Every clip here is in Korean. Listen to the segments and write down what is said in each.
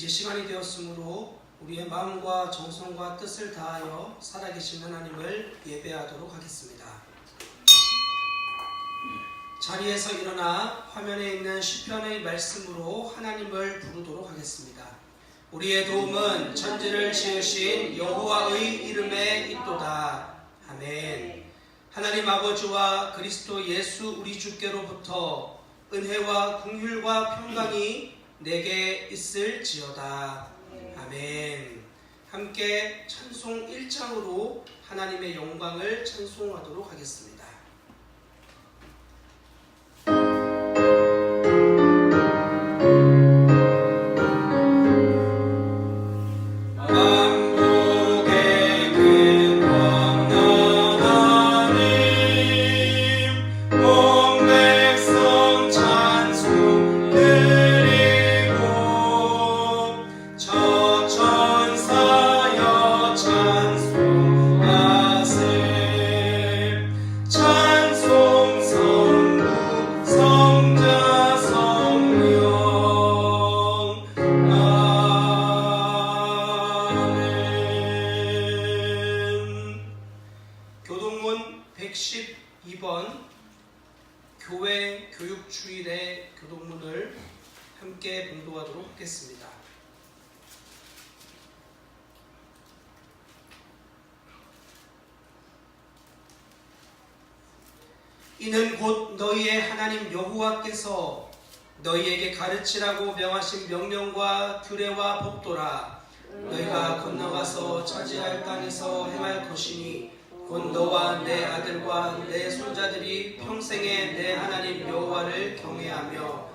이제 시간이 되었으므로 우리의 마음과 정성과 뜻을 다하여 살아계신 하나님을 예배하도록 하겠습니다. 자리에서 일어나 화면에 있는 시편의 말씀으로 하나님을 부르도록 하겠습니다. 우리의 도움은 천지를 지으신 여호와의 이름에 있도다. 아멘. 하나님 아버지와 그리스도 예수 우리 주께로부터 은혜와 긍휼과 평강이 내게 있을지어다. 아멘. 함께 찬송 1장으로 하나님의 영광을 찬송하도록 하겠습니다. 교동문 112번 교회 교육주일의 교동문을 함께 봉독하도록 하겠습니다. 이는 곧 너희의 하나님 여호와께서 너희에게 가르치라고 명하신 명령과 규례와 법도라. 너희가 건너가서 차지할 땅에서 행할 것이니 곧 너와 내 아들과 내 손자들이 평생에 내 하나님 여호와를 경외하며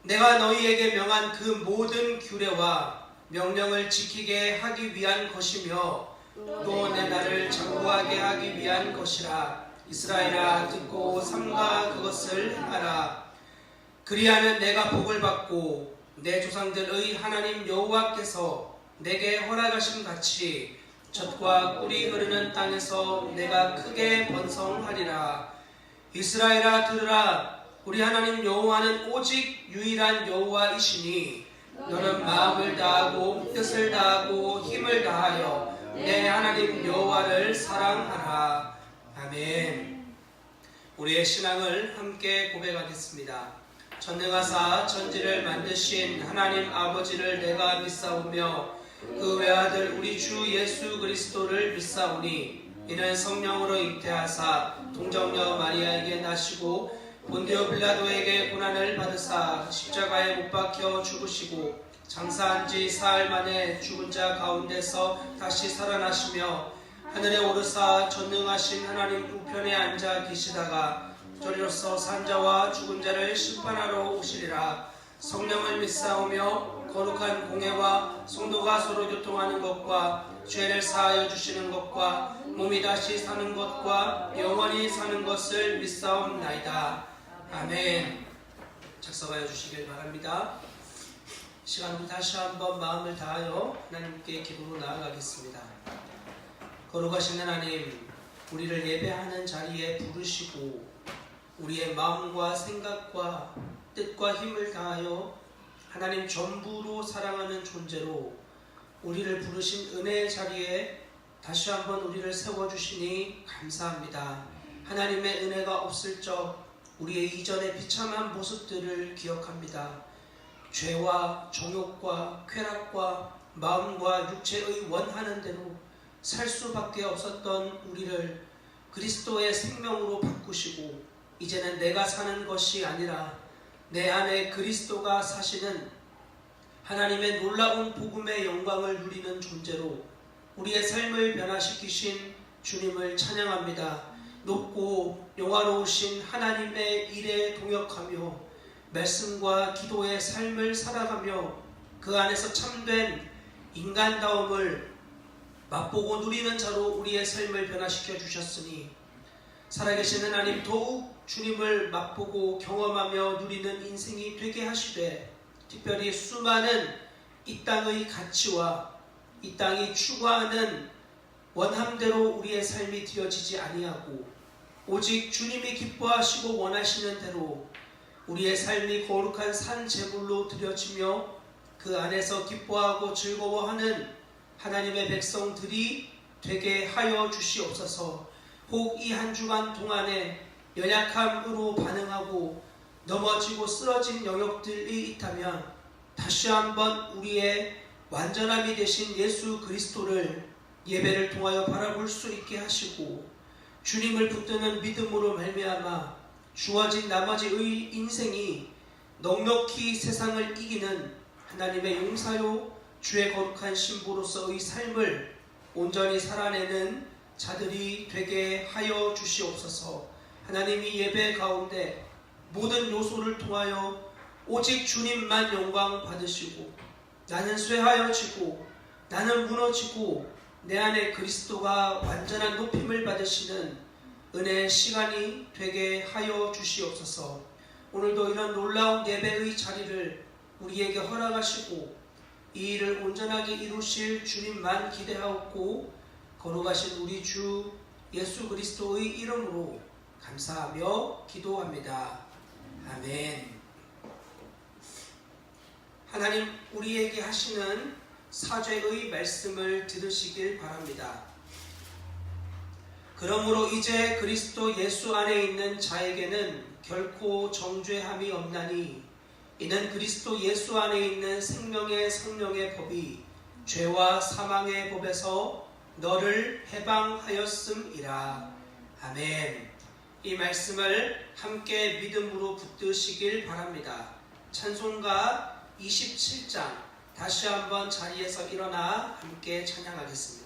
내가 너희에게 명한 그 모든 규례와 명령을 지키게 하기 위한 것이며 또 내 날을 장구하게 하기 위한 것이라. 이스라엘아, 듣고 삼가 그것을 행하라. 그리하면 내가 복을 받고 내 조상들의 하나님 여호와께서 내게 허락하신 같이 젖과 꿀이 흐르는 땅에서 내가 크게 번성하리라. 이스라엘아, 들으라. 우리 하나님 여호와는 오직 유일한 여호와이시니 너는 마음을 다하고 뜻을 다하고 힘을 다하여 내 하나님 여호와를 사랑하라. 아멘. 우리의 신앙을 함께 고백하겠습니다. 전능하사 천지를 만드신 하나님 아버지를 내가 믿사오며 그 외아들 우리 주 예수 그리스도를 믿사오니 이는 성령으로 잉태하사 동정녀 마리아에게 나시고 본디오 빌라도에게 고난을 받으사 십자가에 못 박혀 죽으시고 장사한 지 사흘 만에 죽은 자 가운데서 다시 살아나시며 하늘에 오르사 전능하신 하나님 우편에 앉아 계시다가 저리로서 산자와 죽은 자를 심판하러 오시리라. 성령을 믿사오며 거룩한 공회와 성도가 서로 교통하는 것과 죄를 사하여 주시는 것과 몸이 다시 사는 것과 영원히 사는 것을 믿사옵나이다. 아멘. 작성하여 주시길 바랍니다. 시간 후 다시 한번 마음을 다하여 하나님께 기도로 나아가겠습니다. 거룩하신 하나님, 우리를 예배하는 자리에 부르시고 우리의 마음과 생각과 뜻과 힘을 다하여 하나님 전부로 사랑하는 존재로 우리를 부르신 은혜의 자리에 다시 한번 우리를 세워주시니 감사합니다. 하나님의 은혜가 없을 적 우리의 이전의 비참한 모습들을 기억합니다. 죄와 정욕과 쾌락과 마음과 육체의 원하는 대로 살 수밖에 없었던 우리를 그리스도의 생명으로 바꾸시고 이제는 내가 사는 것이 아니라 내 안에 그리스도가 사시는 하나님의 놀라운 복음의 영광을 누리는 존재로 우리의 삶을 변화시키신 주님을 찬양합니다. 높고 영화로우신 하나님의 일에 동역하며 말씀과 기도의 삶을 살아가며 그 안에서 참된 인간다움을 맛보고 누리는 자로 우리의 삶을 변화시켜 주셨으니 살아계신 하나님 더욱 주님을 맛보고 경험하며 누리는 인생이 되게 하시되 특별히 수많은 이 땅의 가치와 이 땅이 추구하는 원함대로 우리의 삶이 되어지지 아니하고 오직 주님이 기뻐하시고 원하시는 대로 우리의 삶이 거룩한 산 제물로 드려지며 그 안에서 기뻐하고 즐거워하는 하나님의 백성들이 되게 하여 주시옵소서. 혹 이 한 주간 동안에 연약함으로 반응하고 넘어지고 쓰러진 영역들이 있다면 다시 한번 우리의 완전함이 되신 예수 그리스도를 예배를 통하여 바라볼 수 있게 하시고 주님을 붙드는 믿음으로 말미암아 주어진 나머지의 인생이 넉넉히 세상을 이기는 하나님의 용사요 주의 거룩한 신부로서의 삶을 온전히 살아내는 자들이 되게 하여 주시옵소서. 하나님이 예배 가운데 모든 요소를 통하여 오직 주님만 영광 받으시고 나는 쇠하여지고 나는 무너지고 내 안에 그리스도가 완전한 높임을 받으시는 은혜의 시간이 되게 하여 주시옵소서. 오늘도 이런 놀라운 예배의 자리를 우리에게 허락하시고 이 일을 온전하게 이루실 주님만 기대하옵고 거룩하신 우리 주 예수 그리스도의 이름으로 감사하며 기도합니다. 아멘. 하나님 우리에게 하시는 사죄의 말씀을 들으시길 바랍니다. 그러므로 이제 그리스도 예수 안에 있는 자에게는 결코 정죄함이 없나니 이는 그리스도 예수 안에 있는 생명의 성령의 법이 죄와 사망의 법에서 너를 해방하였음이라. 아멘. 이 말씀을 함께 믿음으로 붙드시길 바랍니다. 찬송가 27장 다시 한번 자리에서 일어나 함께 찬양하겠습니다.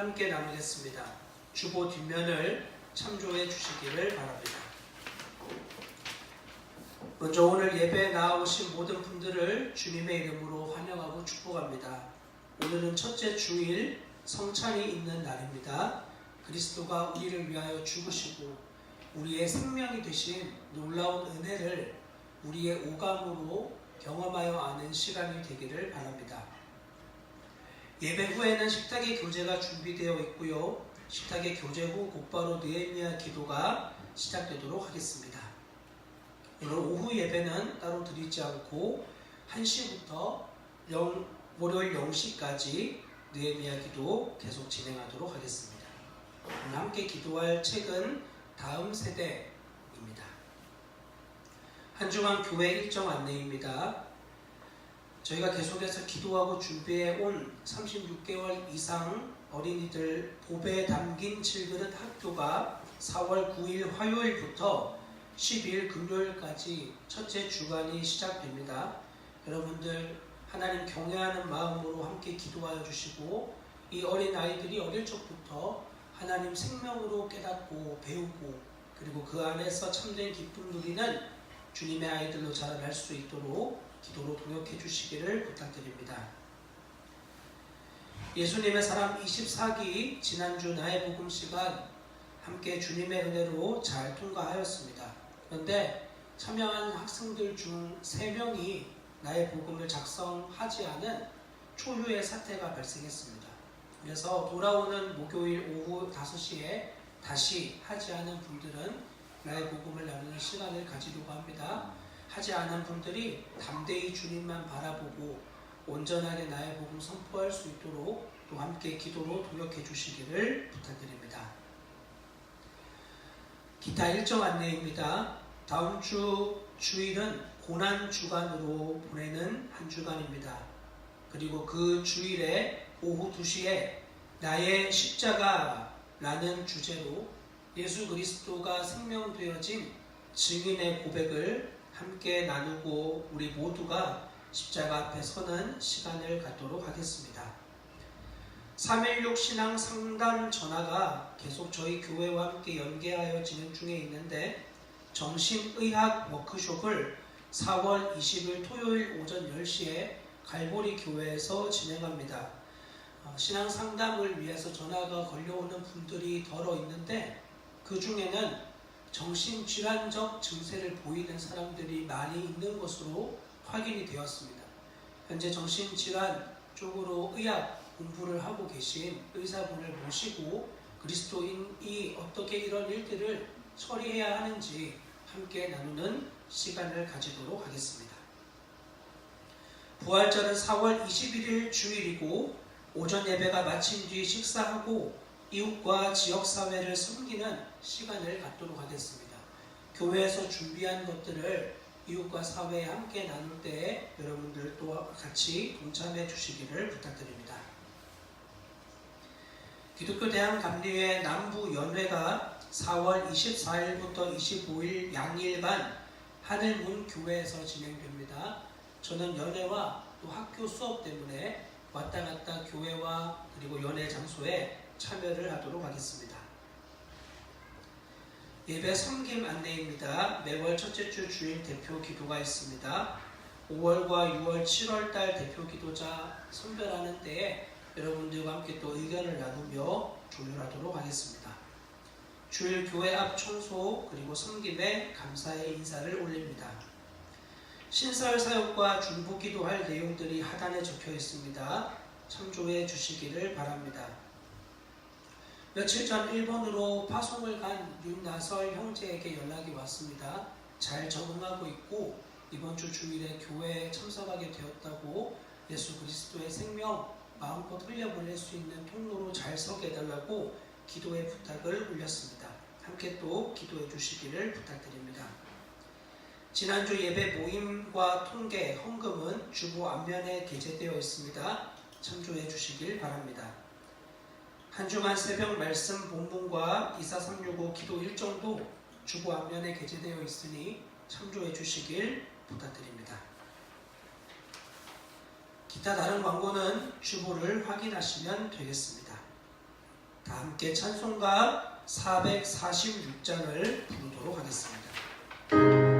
함께 나누겠습니다. 주보 뒷면을 참조해 주시기를 바랍니다. 먼저 오늘 예배에 나오신 모든 분들을 주님의 이름으로 환영하고 축복합니다. 오늘은 첫째 주일 성찬이 있는 날입니다. 그리스도가 우리를 위하여 죽으시고 우리의 생명이 되신 놀라운 은혜를 우리의 오감으로 경험하여 아는 시간이 되기를 바랍니다. 예배 후에는 식탁의 교제가 준비되어 있고요. 식탁의 교제 후 곧바로 느헤미야 기도가 시작되도록 하겠습니다. 오늘 오후 예배는 따로 드리지 않고 1시부터 월요일 0시까지 느헤미야 기도 계속 진행하도록 하겠습니다. 오늘 함께 기도할 책은 다음 세대입니다. 한 주간 교회 일정 안내입니다. 저희가 계속해서 기도하고 준비해 온 36개월 이상 어린이들 보배에 담긴 질그릇 학교가 4월 9일 화요일부터 12일 금요일까지 첫째 주간이 시작됩니다. 여러분들 하나님 경외하는 마음으로 함께 기도하여 주시고 이 어린 아이들이 어릴 적부터 하나님 생명으로 깨닫고 배우고 그리고 그 안에서 참된 기쁨 누리는 주님의 아이들로 자라날 수 있도록 기도로 동역해 주시기를 부탁드립니다. 예수님의 사랑 24기 지난주 나의 복음 시간 함께 주님의 은혜로 잘 통과하였습니다. 그런데 참여한 학생들 중 3명이 나의 복음을 작성하지 않은 초유의 사태가 발생했습니다. 그래서 돌아오는 목요일 오후 5시에 다시 하지 않은 분들은 나의 복음을 나누는 시간을 가지려고 합니다. 하지 않은 분들이 담대히 주님만 바라보고 온전하게 나의 복음 선포할 수 있도록 또 함께 기도로 동역해 주시기를 부탁드립니다. 기타 일정 안내입니다. 다음 주 주일은 고난 주간으로 보내는 한 주간입니다. 그리고 그 주일에 오후 2시에 나의 십자가라는 주제로 예수 그리스도가 생명되어진 증인의 고백을 함께 나누고 우리 모두가 십자가 앞에 서는 시간을 갖도록 하겠습니다. 316 신앙 상담 전화가 계속 저희 교회와 함께 연계하여 진행 중에 있는데 정신의학 워크숍을 4월 20일 토요일 오전 10시에 갈보리 교회에서 진행합니다. 신앙 상담을 위해서 전화가 걸려오는 분들이 더러 있는데 그 중에는 정신질환적 증세를 보이는 사람들이 많이 있는 것으로 확인이 되었습니다. 현재 정신질환 쪽으로 의학 공부를 하고 계신 의사분을 모시고 그리스도인이 어떻게 이런 일들을 처리해야 하는지 함께 나누는 시간을 가지도록 하겠습니다. 부활절은 4월 21일 주일이고 오전 예배가 마친 뒤 식사하고 이웃과 지역사회를 섬기는 시간을 갖도록 하겠습니다. 교회에서 준비한 것들을 이웃과 사회에 함께 나눌 때 여러분들 또 같이 동참해 주시기를 부탁드립니다. 기독교 대한감리회 남부연회가 4월 24일부터 25일 양일간 하늘문 교회에서 진행됩니다. 저는 연회와 또 학교 수업 때문에 왔다 갔다 교회와 그리고 연회 장소에 참여를 하도록 하겠습니다. 예배 섬김 안내입니다. 매월 첫째 주 주일 대표 기도가 있습니다. 5월과 6월, 7월달 대표 기도자 선별하는 때에 여러분들과 함께 또 의견을 나누며 조율하도록 하겠습니다. 주일 교회 앞 청소 그리고 섬김에 감사의 인사를 올립니다. 신설 사역과 중보 기도할 내용들이 하단에 적혀 있습니다. 참조해 주시기를 바랍니다. 며칠 전 일본으로 파송을 간 윤나설 형제에게 연락이 왔습니다. 잘 적응하고 있고 이번 주 주일에 교회에 참석하게 되었다고 예수 그리스도의 생명 마음껏 흘려보낼 수 있는 통로로 잘 서게 해달라고 기도의 부탁을 올렸습니다. 함께 또 기도해 주시기를 부탁드립니다. 지난주 예배 모임과 통계, 헌금은 주보 앞면에 게재되어 있습니다. 참조해 주시길 바랍니다. 한 주간 새벽 말씀 본문과 24365 기도 일정도 주보 앞면에 게재되어 있으니 참조해 주시길 부탁드립니다. 기타 다른 광고는 주보를 확인하시면 되겠습니다. 다 함께 찬송가 446장을 부르도록 하겠습니다. 아멘.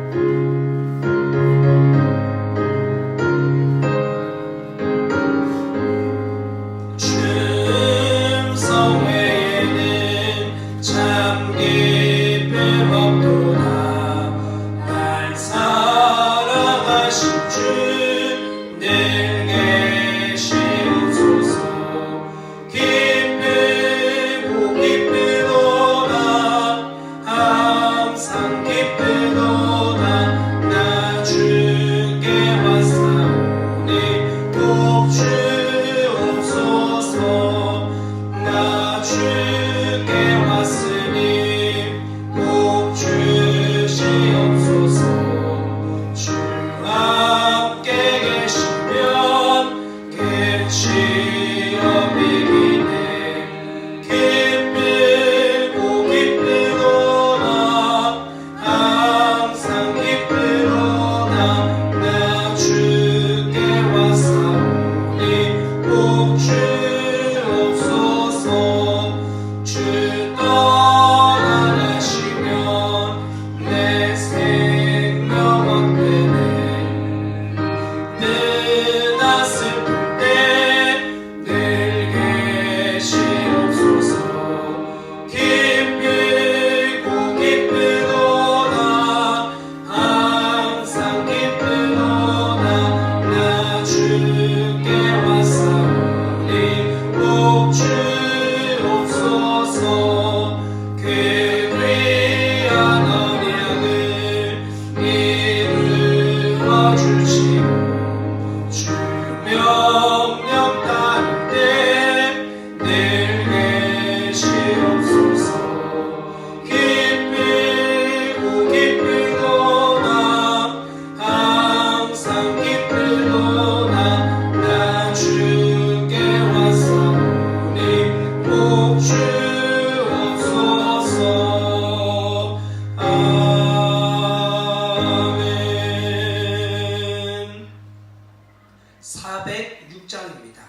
406장입니다.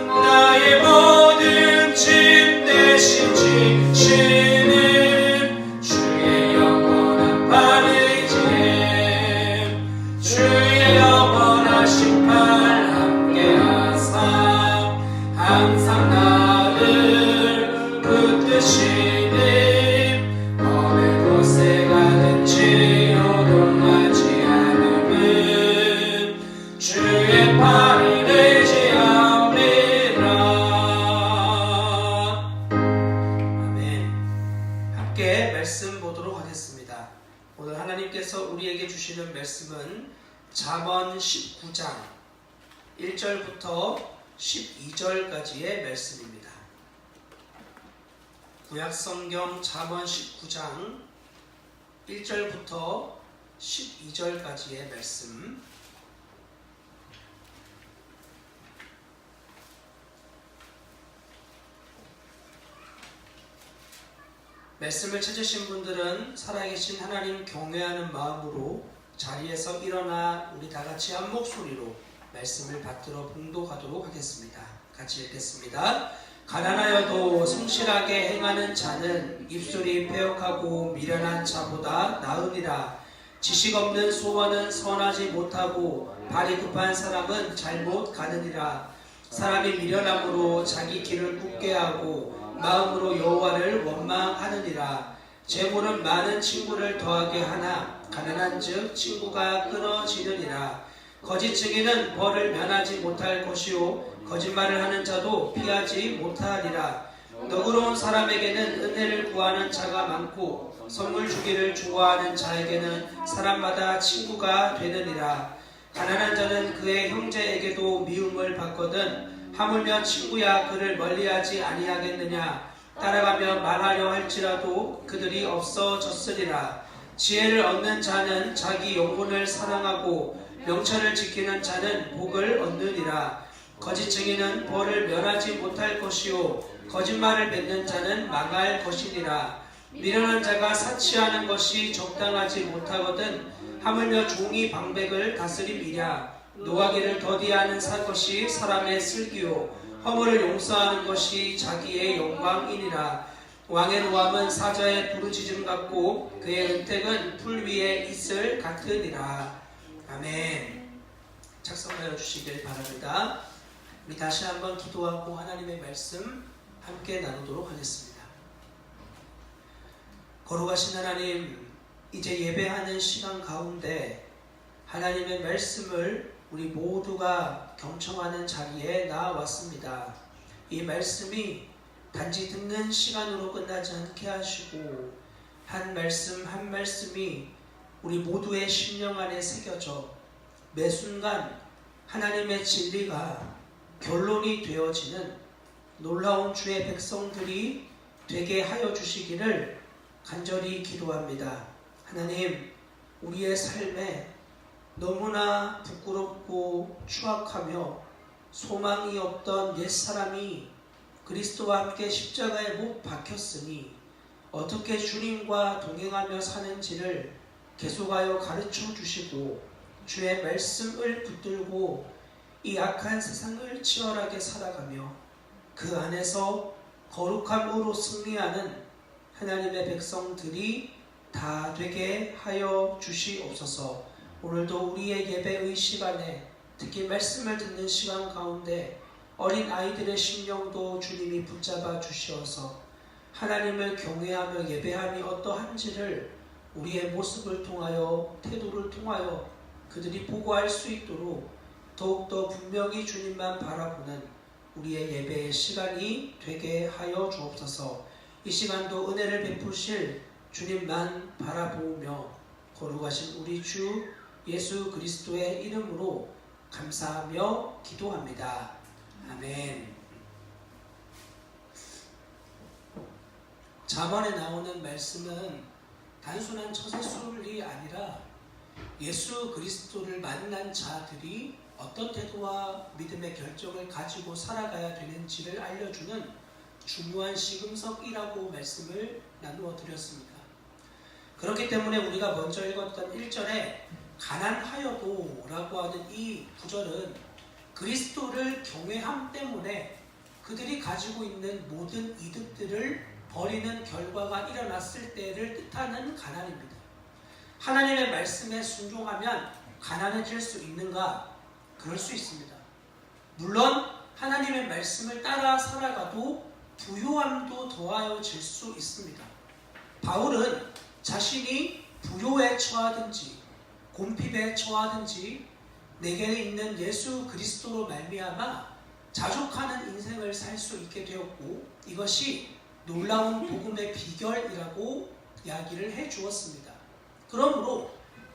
나의 모든 짐 대신 말씀은 잠언 19장 1절부터 12절까지의 말씀입니다. 구약성경 잠언 19장 1절부터 12절까지의 말씀. 말씀을 찾으신 분들은 살아계신 하나님 경외하는 마음으로 자리에서 일어나 우리 다같이 한 목소리로 말씀을 받들어 봉독하도록 하겠습니다. 같이 읽겠습니다. 가난하여도 성실하게 행하는 자는 입술이 패역하고 미련한 자보다 나으니라. 지식 없는 소원은 선하지 못하고 발이 급한 사람은 잘못 가느니라. 사람이 미련함으로 자기 길을 굳게 하고 마음으로 여호와를 원망하느니라. 재물은 많은 친구를 더하게 하나 가난한즉 친구가 끊어지느니라. 거짓 증인은 벌을 면하지 못할 것이요 거짓말을 하는 자도 피하지 못하리라. 너그러운 사람에게는 은혜를 구하는 자가 많고 선물 주기를 좋아하는 자에게는 사람마다 친구가 되느니라. 가난한 자는 그의 형제에게도 미움을 받거든 하물며 친구야 그를 멀리하지 아니하겠느냐. 따라가며 말하려 할지라도 그들이 없어졌으리라. 지혜를 얻는 자는 자기 영혼을 사랑하고 명철을 지키는 자는 복을 얻느니라. 거짓 증인은 벌을 면하지 못할 것이요 거짓말을 맺는 자는 망할 것이니라. 미련한 자가 사치하는 것이 적당하지 못하거든 하물며 종이 방백을 다스림이랴. 노하기를 더디하는 것이 사람의 슬기요 허물을 용서하는 것이 자기의 영광이니라. 왕의 노함은 사자의 부르짖음 같고 그의 은택은 풀 위에 있을 같으니라. 아멘. 작성하여 주시길 바랍니다. 우리 다시 한번 기도하고 하나님의 말씀 함께 나누도록 하겠습니다. 거룩하신 하나님, 이제 예배하는 시간 가운데 하나님의 말씀을 우리 모두가 경청하는 자리에 나왔습니다. 이 말씀이 단지 듣는 시간으로 끝나지 않게 하시고 한 말씀 한 말씀이 우리 모두의 심령 안에 새겨져 매 순간 하나님의 진리가 결론이 되어지는 놀라운 주의 백성들이 되게 하여 주시기를 간절히 기도합니다. 하나님, 우리의 삶에 너무나 부끄럽고 추악하며 소망이 없던 옛사람이 그리스도와 함께 십자가에 못 박혔으니 어떻게 주님과 동행하며 사는지를 계속하여 가르쳐 주시고 주의 말씀을 붙들고 이 악한 세상을 치열하게 살아가며 그 안에서 거룩함으로 승리하는 하나님의 백성들이 다 되게 하여 주시옵소서. 오늘도 우리의 예배의 시간에 특히 말씀을 듣는 시간 가운데 어린 아이들의 심령도 주님이 붙잡아 주시어서 하나님을 경외하며 예배함이 어떠한지를 우리의 모습을 통하여 태도를 통하여 그들이 보고 알 수 있도록 더욱더 분명히 주님만 바라보는 우리의 예배의 시간이 되게 하여 주옵소서. 이 시간도 은혜를 베푸실 주님만 바라보며 거룩하신 우리 주 예수 그리스도의 이름으로 감사하며 기도합니다. 아멘. 잠언에 나오는 말씀은 단순한 처세술이 아니라 예수 그리스도를 만난 자들이 어떤 태도와 믿음의 결정을 가지고 살아가야 되는지를 알려주는 중요한 시금석이라고 말씀을 나누어 드렸습니다. 그렇기 때문에 우리가 먼저 읽었던 1절에 가난하여도 라고 하는 이 구절은 그리스도를 경외함 때문에 그들이 가지고 있는 모든 이득들을 버리는 결과가 일어났을 때를 뜻하는 가난입니다. 하나님의 말씀에 순종하면 가난해질 수 있는가? 그럴 수 있습니다. 물론 하나님의 말씀을 따라 살아가도 부요함도 더하여질 수 있습니다. 바울은 자신이 부요에 처하든지 곰핍에 처하든지 내게 있는 예수 그리스도로 말미암아 자족하는 인생을 살 수 있게 되었고 이것이 놀라운 복음의 비결이라고 이야기를 해 주었습니다. 그러므로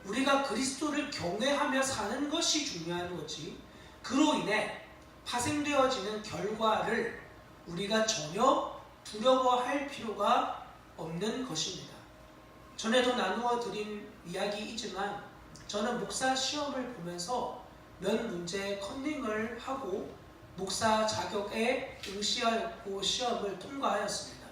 우리가 그리스도를 경외하며 사는 것이 중요한 거지, 그로 인해 파생되어지는 결과를 우리가 전혀 두려워할 필요가 없는 것입니다. 전에도 나누어 드린 이야기이지만 저는 목사 시험을 보면서 몇 문제 컨닝을 하고 목사 자격에 응시하였고 시험을 통과하였습니다.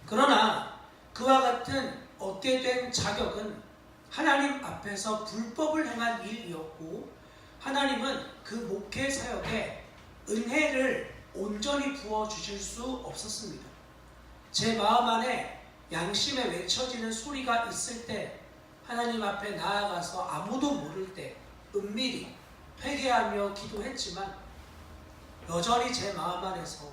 그러나 그와 같은 얻게 된 자격은 하나님 앞에서 불법을 행한 일이었고, 하나님은 그 목회 사역에 은혜를 온전히 부어주실 수 없었습니다. 제 마음 안에 양심에 외쳐지는 소리가 있을 때, 하나님 앞에 나아가서 아무도 모를 때 은밀히 회개하며 기도했지만, 여전히 제 마음 안에서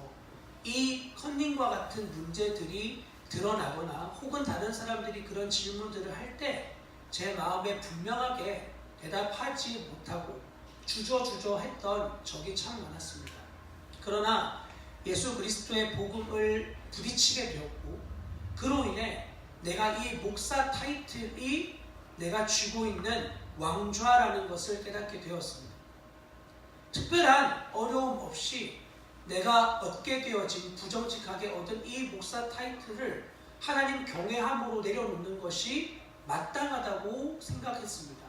이 컨닝과 같은 문제들이 드러나거나 혹은 다른 사람들이 그런 질문들을 할 때 제 마음에 분명하게 대답하지 못하고 주저주저 했던 적이 참 많았습니다. 그러나 예수 그리스도의 복음을 부딪히게 되었고, 그로 인해 내가 이 목사 타이틀이 내가 쥐고 있는 왕좌라는 것을 깨닫게 되었습니다. 특별한 어려움 없이 내가 얻게 되어진, 부정직하게 얻은 이 목사 타이틀을 하나님 경외함으로 내려놓는 것이 마땅하다고 생각했습니다.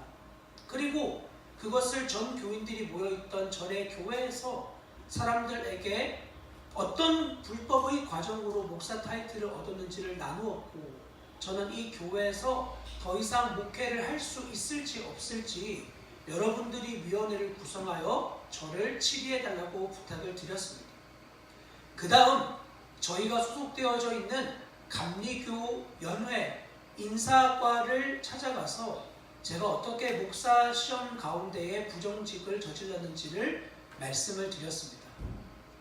그리고 그것을 전 교인들이 모여있던 전의 교회에서 사람들에게 어떤 불법의 과정으로 목사 타이틀을 얻었는지를 나누었고, 저는 이 교회에서 더 이상 목회를 할 수 있을지 없을지 여러분들이 위원회를 구성하여 저를 치리해달라고 부탁을 드렸습니다. 그 다음 저희가 소속되어져 있는 감리교 연회 인사과를 찾아가서 제가 어떻게 목사 시험 가운데에 부정직을 저질렀는지를 말씀을 드렸습니다.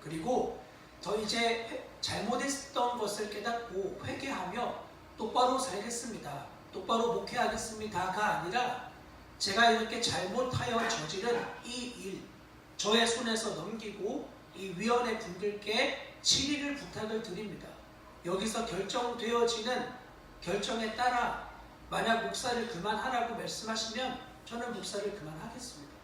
그리고 더 이제 잘못했던 것을 깨닫고 회개하며 똑바로 살겠습니다, 똑바로 목회하겠습니다가 아니라, 제가 이렇게 잘못하여 저지른 이 일 저의 손에서 넘기고 이 위원회 분들께 치리를 부탁을 드립니다. 여기서 결정되어지는 결정에 따라 만약 목사를 그만하라고 말씀하시면 저는 목사를 그만하겠습니다.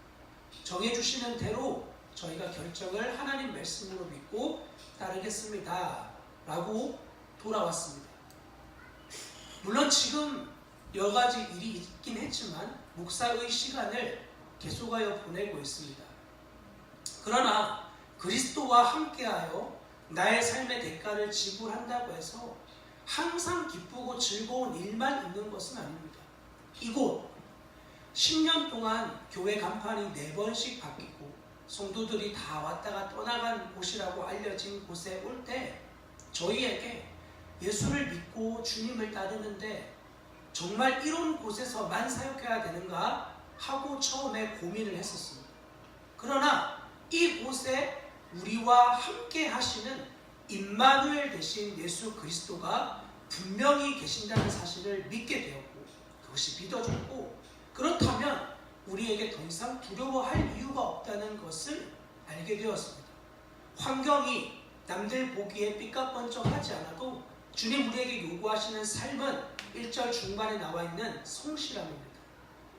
정해주시는 대로 저희가 결정을 하나님 말씀으로 믿고 따르겠습니다 라고 돌아왔습니다. 물론 지금 여러 가지 일이 있긴 했지만 목사의 시간을 계속하여 보내고 있습니다. 그러나 그리스도와 함께하여 나의 삶의 대가를 지불한다고 해서 항상 기쁘고 즐거운 일만 있는 것은 아닙니다. 이곳 10년 동안 교회 간판이 4번씩 바뀌고 성도들이 다 왔다가 떠나간 곳이라고 알려진 곳에 올 때 저희에게 예수를 믿고 주님을 따르는데 정말 이런 곳에서만 사역해야 되는가 하고 처음에 고민을 했었습니다. 그러나 이곳에 우리와 함께 하시는 임마누엘 대신 예수 그리스도가 분명히 계신다는 사실을 믿게 되었고, 그것이 믿어졌고, 그렇다면 우리에게 더 이상 두려워할 이유가 없다는 것을 알게 되었습니다. 환경이 남들 보기에 삐까뻔쩍하지 않아도 주님 우리에게 요구하시는 삶은 1절 중반에 나와 있는 성실함입니다.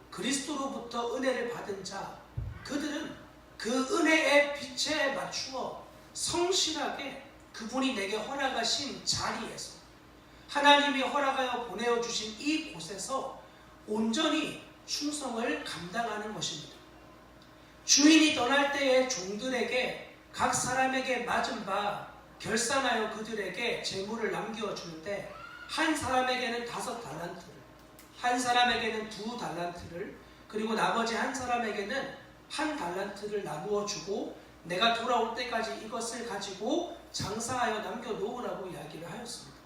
그리스도로부터 은혜를 받은 자, 그들은 그 은혜의 빛에 맞추어 성실하게 그분이 내게 허락하신 자리에서, 하나님이 허락하여 보내어 주신 이 곳에서 온전히 충성을 감당하는 것입니다. 주인이 떠날 때에 종들에게 각 사람에게 맞은 바 결산하여 그들에게 재물을 남겨주는데, 한 사람에게는 5달란트를, 한 사람에게는 2달란트를, 그리고 나머지 한 사람에게는 1달란트를 나누어 주고 내가 돌아올 때까지 이것을 가지고 장사하여 남겨놓으라고 이야기를 하였습니다.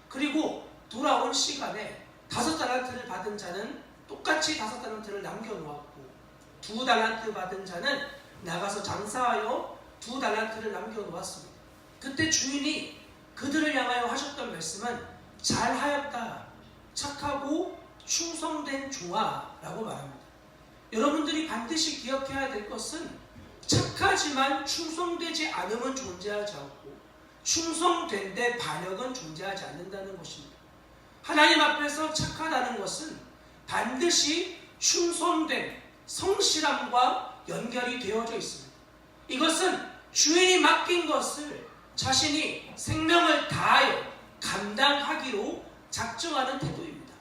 그리고 돌아온 시간에 5달란트를 받은 자는 똑같이 5달란트를 남겨놓았고, 2달란트 받은 자는 나가서 장사하여 2달란트를 남겨놓았습니다. 그때 주인이 그들을 향하여 하셨던 말씀은 잘하였다, 착하고 충성된 종아 라고 말합니다. 여러분들이 반드시 기억해야 될 것은 착하지만 충성되지 않음은 존재하지 않고 충성된데 반역은 존재하지 않는다는 것입니다. 하나님 앞에서 착하다는 것은 반드시 충성된 성실함과 연결이 되어져 있습니다. 이것은 주인이 맡긴 것을 자신이 생명을 다하여 감당하기로 작정하는 태도입니다.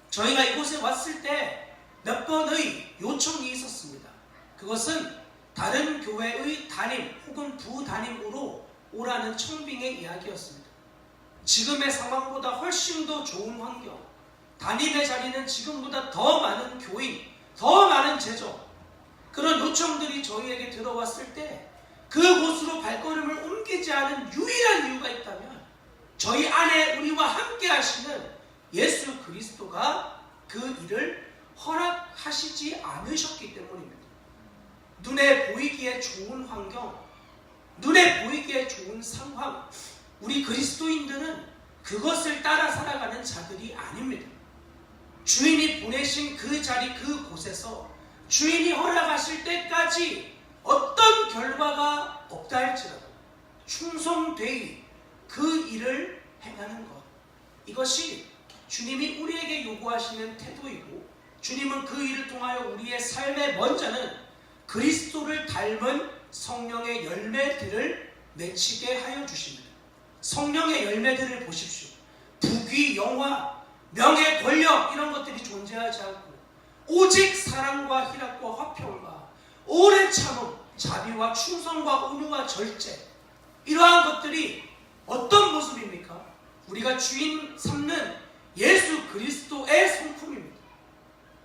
저희가 이곳에 왔을 때 몇 번의 요청이 있었습니다. 그것은 다른 교회의 담임 혹은 부담임으로 오라는 청빙의 이야기였습니다. 지금의 상황보다 훨씬 더 좋은 환경, 담임의 자리는 지금보다 더 많은 교인, 더 많은 재정, 그런 요청들이 저희에게 들어왔을 때 그곳으로 발걸음을 옮기지 않은 유일한 이유가 있다면 저희 안에 우리와 함께 하시는 예수 그리스도가 그 일을 허락하시지 않으셨기 때문입니다. 눈에 보이기에 좋은 환경, 눈에 보이기에 좋은 상황, 우리 그리스도인들은 그것을 따라 살아가는 자들이 아닙니다. 주인이 보내신 그 자리 그곳에서 주인이 허락하실 때까지 어떤 결과가 없다 할지라도 충성되이 그 일을 행하는 것, 이것이 주님이 우리에게 요구하시는 태도이고, 주님은 그 일을 통하여 우리의 삶의 먼저는 그리스도를 닮은 성령의 열매들을 맺히게 하여 주십니다. 성령의 열매들을 보십시오. 부귀, 영화, 명예, 권력 이런 것들이 존재하지 않고 오직 사랑과 희락과 화평과 오래 참음, 자비와 충성과 온유와 절제, 이러한 것들이 어떤 모습입니까? 우리가 주인 삼는 예수 그리스도의 성품입니다.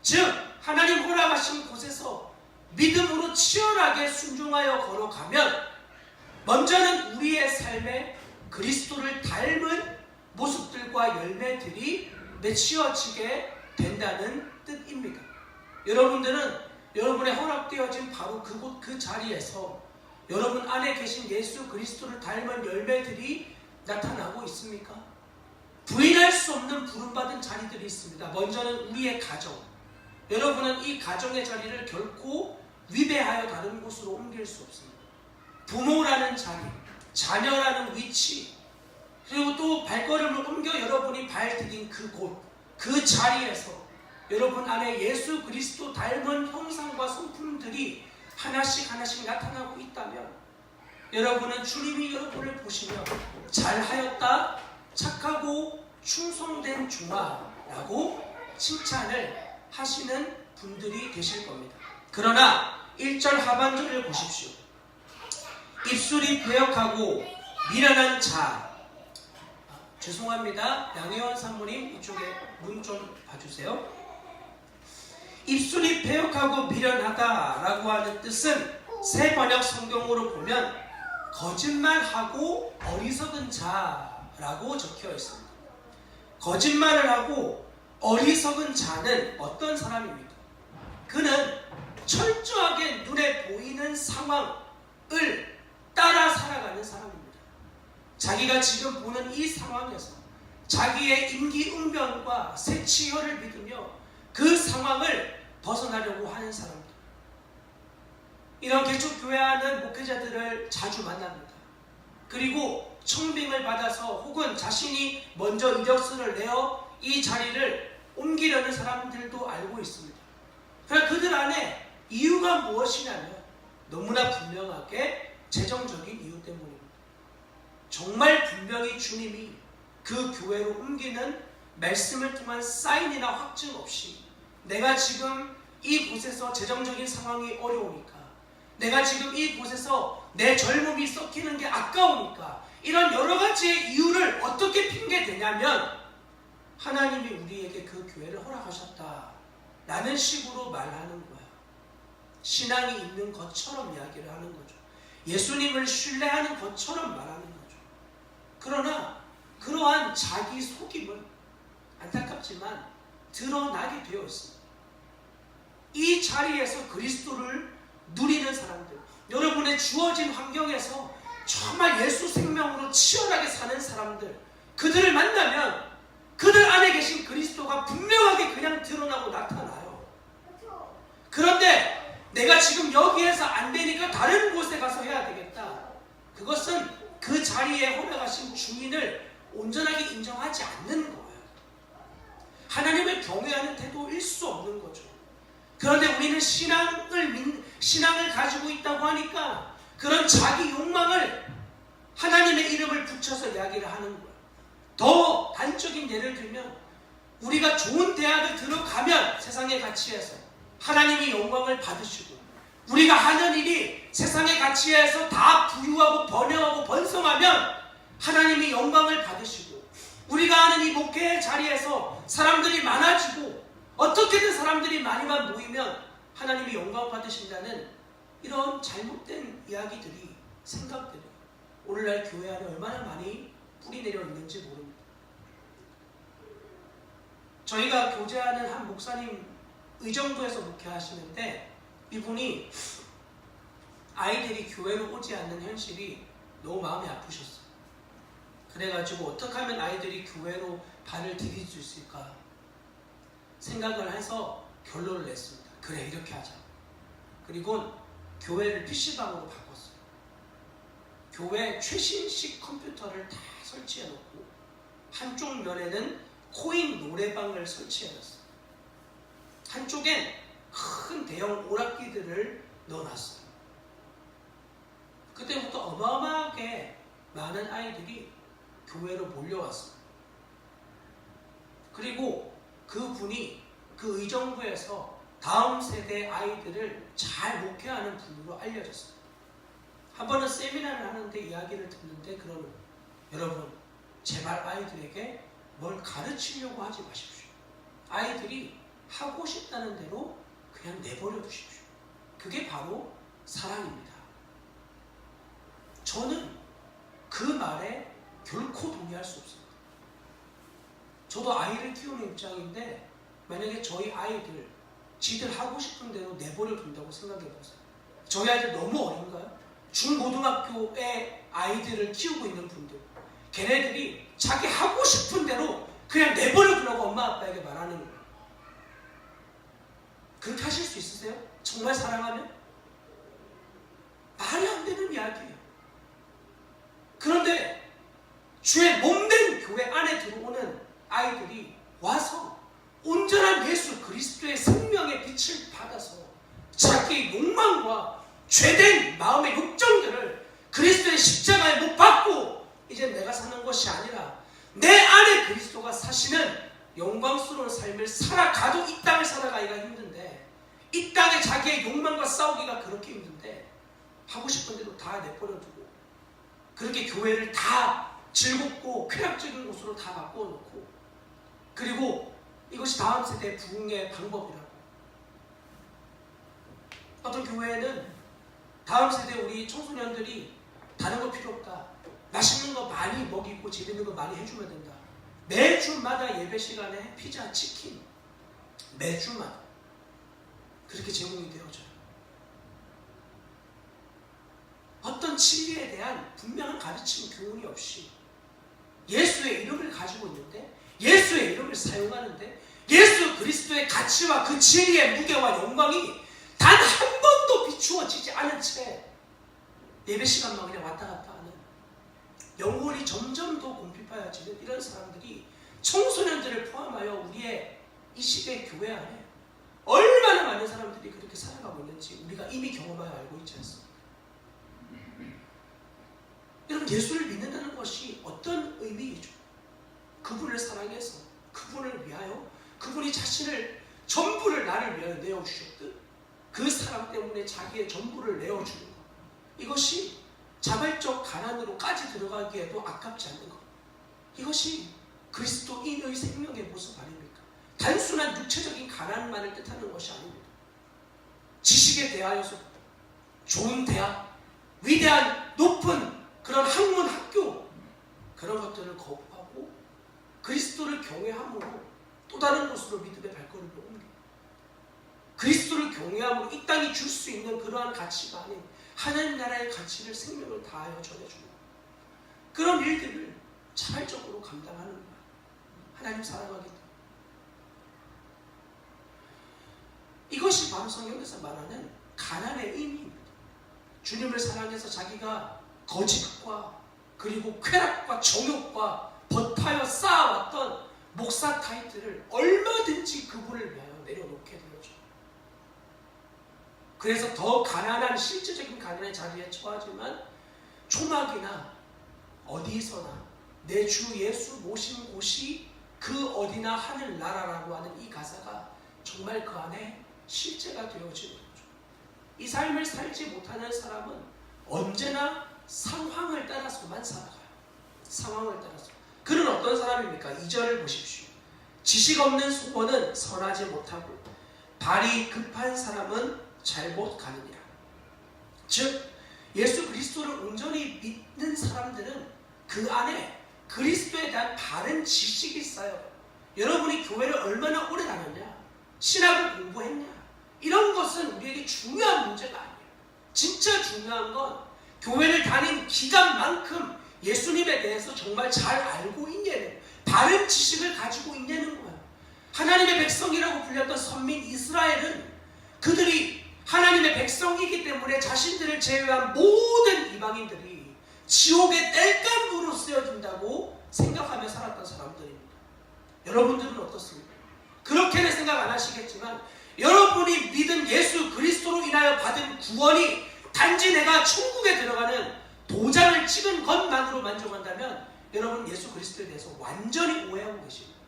즉 하나님 허락하신 곳에서 믿음으로 치열하게 순종하여 걸어가면 먼저는 우리의 삶에 그리스도를 닮은 모습들과 열매들이 맺혀지게 된다는 뜻입니다. 여러분들은 여러분의 허락되어진 바로 그곳 그 자리에서 여러분 안에 계신 예수 그리스도를 닮은 열매들이 나타나고 있습니까? 부인할 수 없는 부름받은 자리들이 있습니다. 먼저는 우리의 가정. 여러분은 이 가정의 자리를 결코 위배하여 다른 곳으로 옮길 수 없습니다. 부모라는 자리, 자녀라는 위치, 그리고 또 발걸음을 옮겨 여러분이 발디딘 그곳, 그 자리에서 여러분 안에 예수 그리스도 닮은 형상과 성품들이 하나씩 하나씩 나타나고 있다면 여러분은 주님이 여러분을 보시며 잘하였다, 착하고 충성된 종아 라고 칭찬을 하시는 분들이 되실 겁니다. 그러나 1절 하반절을 보십시오. 입술이 배역하고 미련한 자, 죄송합니다. 양혜원 산모님 이쪽에 문 좀 봐주세요. 입술이 배역하고 미련하다라고 하는 뜻은 새 번역 성경으로 보면 거짓말하고 어리석은 자라고 적혀 있습니다. 거짓말을 하고 어리석은 자는 어떤 사람입니까? 그는 철저하게 눈에 보이는 상황을 따라 살아가는 사람입니다. 자기가 지금 보는 이 상황에서 자기의 임기응변과 새 치열을 믿으며 그 상황을 벗어나려고 하는 사람들, 이런 개척교회하는 목회자들을 자주 만납니다. 그리고 청빙을 받아서 혹은 자신이 먼저 이력서를 내어 이 자리를 옮기려는 사람들도 알고 있습니다. 그러나 그들 안에 이유가 무엇이냐면 너무나 분명하게 재정적인 이유 때문입니다. 정말 분명히 주님이 그 교회로 옮기는 말씀을 통한 사인이나 확증 없이 내가 지금 이곳에서 재정적인 상황이 어려우니까, 내가 지금 이곳에서 내 젊음이 썩히는 게 아까우니까, 이런 여러 가지의 이유를 어떻게 핑계대냐면 하나님이 우리에게 그 교회를 허락하셨다 라는 식으로 말하는 거야. 신앙이 있는 것처럼 이야기를 하는 거죠. 예수님을 신뢰하는 것처럼 말하는 거죠. 그러나 그러한 자기 속임은 안타깝지만 드러나게 되어 있습니다. 이 자리에서 그리스도를 누리는 사람들, 여러분의 주어진 환경에서 정말 예수 생명으로 치열하게 사는 사람들, 그들을 만나면 그들 안에 계신 그리스도가 분명하게 그냥 드러나고 나타나요. 그런데 내가 지금 여기에서 안 되니까 다른 곳에 가서 해야 되겠다, 그것은 그 자리에 허락하신 주인을 온전하게 인정하지 않는 거예요. 하나님을 경외하는 태도일 수 없는 거죠. 그런데 우리는 신앙을 가지고 있다고 하니까 그런 자기 욕망을 하나님의 이름을 붙여서 이야기를 하는 거예요. 더 단적인 예를 들면 우리가 좋은 대학을 들어가면 세상의 가치에서 하나님이 영광을 받으시고 우리가 하는 일이 세상의 가치에서 다 부유하고 번영하고 번성하면 하나님이 영광을 받으시고 우리가 하는 이 목회의 자리에서 사람들이 많아지고 어떻게든 사람들이 많이만 모이면 하나님이 영광 받으신다는 이런 잘못된 이야기들이 생각들이 오늘날 교회 안에 얼마나 많이 뿌리내려 있는지 모릅니다. 저희가 교제하는 한 목사님 의정부에서 목회하시는데 이분이 아이들이 교회로 오지 않는 현실이 너무 마음이 아프셨어요. 그래가지고 어떻게 하면 아이들이 교회로 발을 디딜 수 있을까 생각을 해서 결론을 냈습니다. 그래, 이렇게 하자. 그리고 교회를 PC방으로 바꿨어요. 교회 최신식 컴퓨터를 다 설치해놓고 한쪽 면에는 코인 노래방을 설치해놨어요. 한쪽엔 큰 대형 오락기들을 넣어놨어요. 그때부터 어마어마하게 많은 아이들이 교회로 몰려왔어요. 그리고 그분이 그 의정부에서 다음 세대 아이들을 잘 목회하는 분으로 알려졌어요. 한 번은 세미나를 하는데 이야기를 듣는데 그러면 여러분 제발 아이들에게 뭘 가르치려고 하지 마십시오. 아이들이 하고 싶다는 대로 그냥 내버려 두십시오. 그게 바로 사랑입니다. 저는 그 말에 결코 동의할 수 없습니다. 저도 아이를 키우는 입장인데 만약에 저희 아이들 지들 하고 싶은 대로 내버려 둔다고 생각해 보세요. 저희 아이들 너무 어린가요? 중고등학교의 아이들을 키우고 있는 분들 걔네들이 자기 하고 싶은 대로 그냥 내버려 두라고 엄마 아빠에게 말하는 거예요. 그렇게 하실 수 있으세요? 정말 사랑하면? 말이 안 되는 이야기예요. 그런데 주의 몸된 교회 안에 들어오는 아이들이 와서 온전한 예수 그리스도의 생명의 빛을 받아서 자기의 욕망과 죄된 마음의 욕정들을 그리스도의 십자가에 못 박고 이제 내가 사는 것이 아니라 내 안에 그리스도가 사시는 영광스러운 삶을 살아가도 이 땅을 살아가기가 힘든데 이 땅에 자기의 욕망과 싸우기가 그렇게 힘든데 하고 싶은 대로 다 내버려두고 그렇게 교회를 다 즐겁고 쾌락적인 곳으로 다 바꿔놓고 그리고 이것이 다음 세대 부흥의 방법이라고. 어떤 교회에는 다음 세대 우리 청소년들이 다른 거 필요 없다. 맛있는 거 많이 먹이고 재밌는 거 많이 해주면 된다. 매주마다 예배 시간에 피자, 치킨 매주마다 그렇게 제공이 되어져요. 어떤 진리에 대한 분명한 가르침, 교훈이 없이 예수의 이름을 가지고 있는데 예수의 이름을 사용하는데 예수 그리스도의 가치와 그 진리의 무게와 영광이 단 한 번도 비추어지지 않은 채 예배 시간만 그냥 왔다 갔다 하는 영혼이 점점 더 곰핍하여지는 이런 사람들이 청소년들을 포함하여 우리의 이 시대 교회 안에 얼마나 많은 사람들이 그렇게 살아가고 있는지 우리가 이미 경험하여 알고 있지 않습니까? 여러분 예수를 믿는다는 것이 어떤 의미이죠? 그분을 사랑해서 그분을 위하여 그분이 자신을 전부를 나를 위하여 내어주셨듯 그 사랑 때문에 자기의 전부를 내어주는 것 이것이 자발적 가난으로까지 들어가기에도 아깝지 않는 것 이것이 그리스도인의 생명의 모습 아닙니까? 단순한 육체적인 가난만을 뜻하는 것이 아닙니다. 지식에 대하여서 좋은 대학, 위대한 높은 그런 학문 학교 그런 것들을 거부하고 그리스도를 경외함으로 또 다른 곳으로 믿음의 발걸음을 옮깁니다. 그리스도를 경외함으로 이 땅이 줄 수 있는 그러한 가치가 아닌 하나님 나라의 가치를 생명을 다하여 전해주는 그런 일들을 자발적으로 감당하는 거예요. 하나님 사랑하기 때문에. 이것이 바로 성경에서 말하는 가난의 의미입니다. 주님을 사랑해서 자기가 거짓과 그리고 쾌락과 정욕과 버타여 쌓아왔던 목사 타이틀을 얼마든지 그분을 위하여 내려놓게 되죠. 그래서 더 가난한 실질적인 가난의 자리에 처하지만 초막이나 어디서나 내 주 예수 모신 곳이 그 어디나 하늘나라라고 하는 이 가사가 정말 그 안에 실제가 되어지는 거죠. 이 삶을 살지 못하는 사람은 언제나 상황을 따라서만 살아가요. 상황을 따라서. 그는 어떤 사람입니까? 2절을 보십시오. 지식 없는 소원은 선하지 못하고 발이 급한 사람은 잘못 가느니라. 즉 예수 그리스도를 온전히 믿는 사람들은 그 안에 그리스도에 대한 바른 지식이 있어요. 여러분이 교회를 얼마나 오래 다녔냐, 신학을 공부했냐, 이런 것은 우리에게 중요한 문제가 아니에요. 진짜 중요한 건 교회를 다닌 기간만큼 예수님에 대해서 정말 잘 알고 있냐는, 바른 지식을 가지고 있냐는 거예요. 하나님의 백성이라고 불렸던 선민 이스라엘은 그들이 하나님의 백성이기 때문에 자신들을 제외한 모든 이방인들이 지옥의 땔감으로 쓰여진다고 생각하며 살았던 사람들입니다. 여러분들은 어떻습니까? 그렇게는 생각 안 하시겠지만 여러분이 믿은 예수 그리스도로 인하여 받은 구원이 단지 내가 천국에 들어가는 도장을 찍은 것만으로 만족한다면 여러분 예수 그리스도에 대해서 완전히 오해하고 계십니다.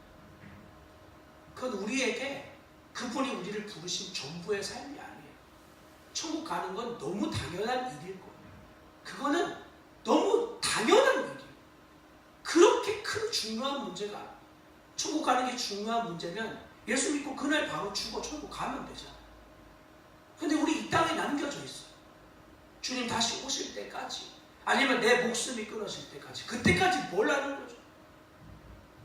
그건 우리에게 그분이 우리를 부르신 전부의 삶이 아니에요. 천국 가는 건 너무 당연한 일일 거예요. 그거는 너무 당연한 일이에요. 그렇게 큰 중요한 문제가 아니에요. 천국 가는 게 중요한 문제면 예수 믿고 그날 바로 죽어 천국 가면 되잖아요. 근데 우리 이 땅에 남겨져 있어요. 주님 다시 오실 때까지, 아니면 내 목숨이 끊어질 때까지, 그때까지 뭘 하는 거죠?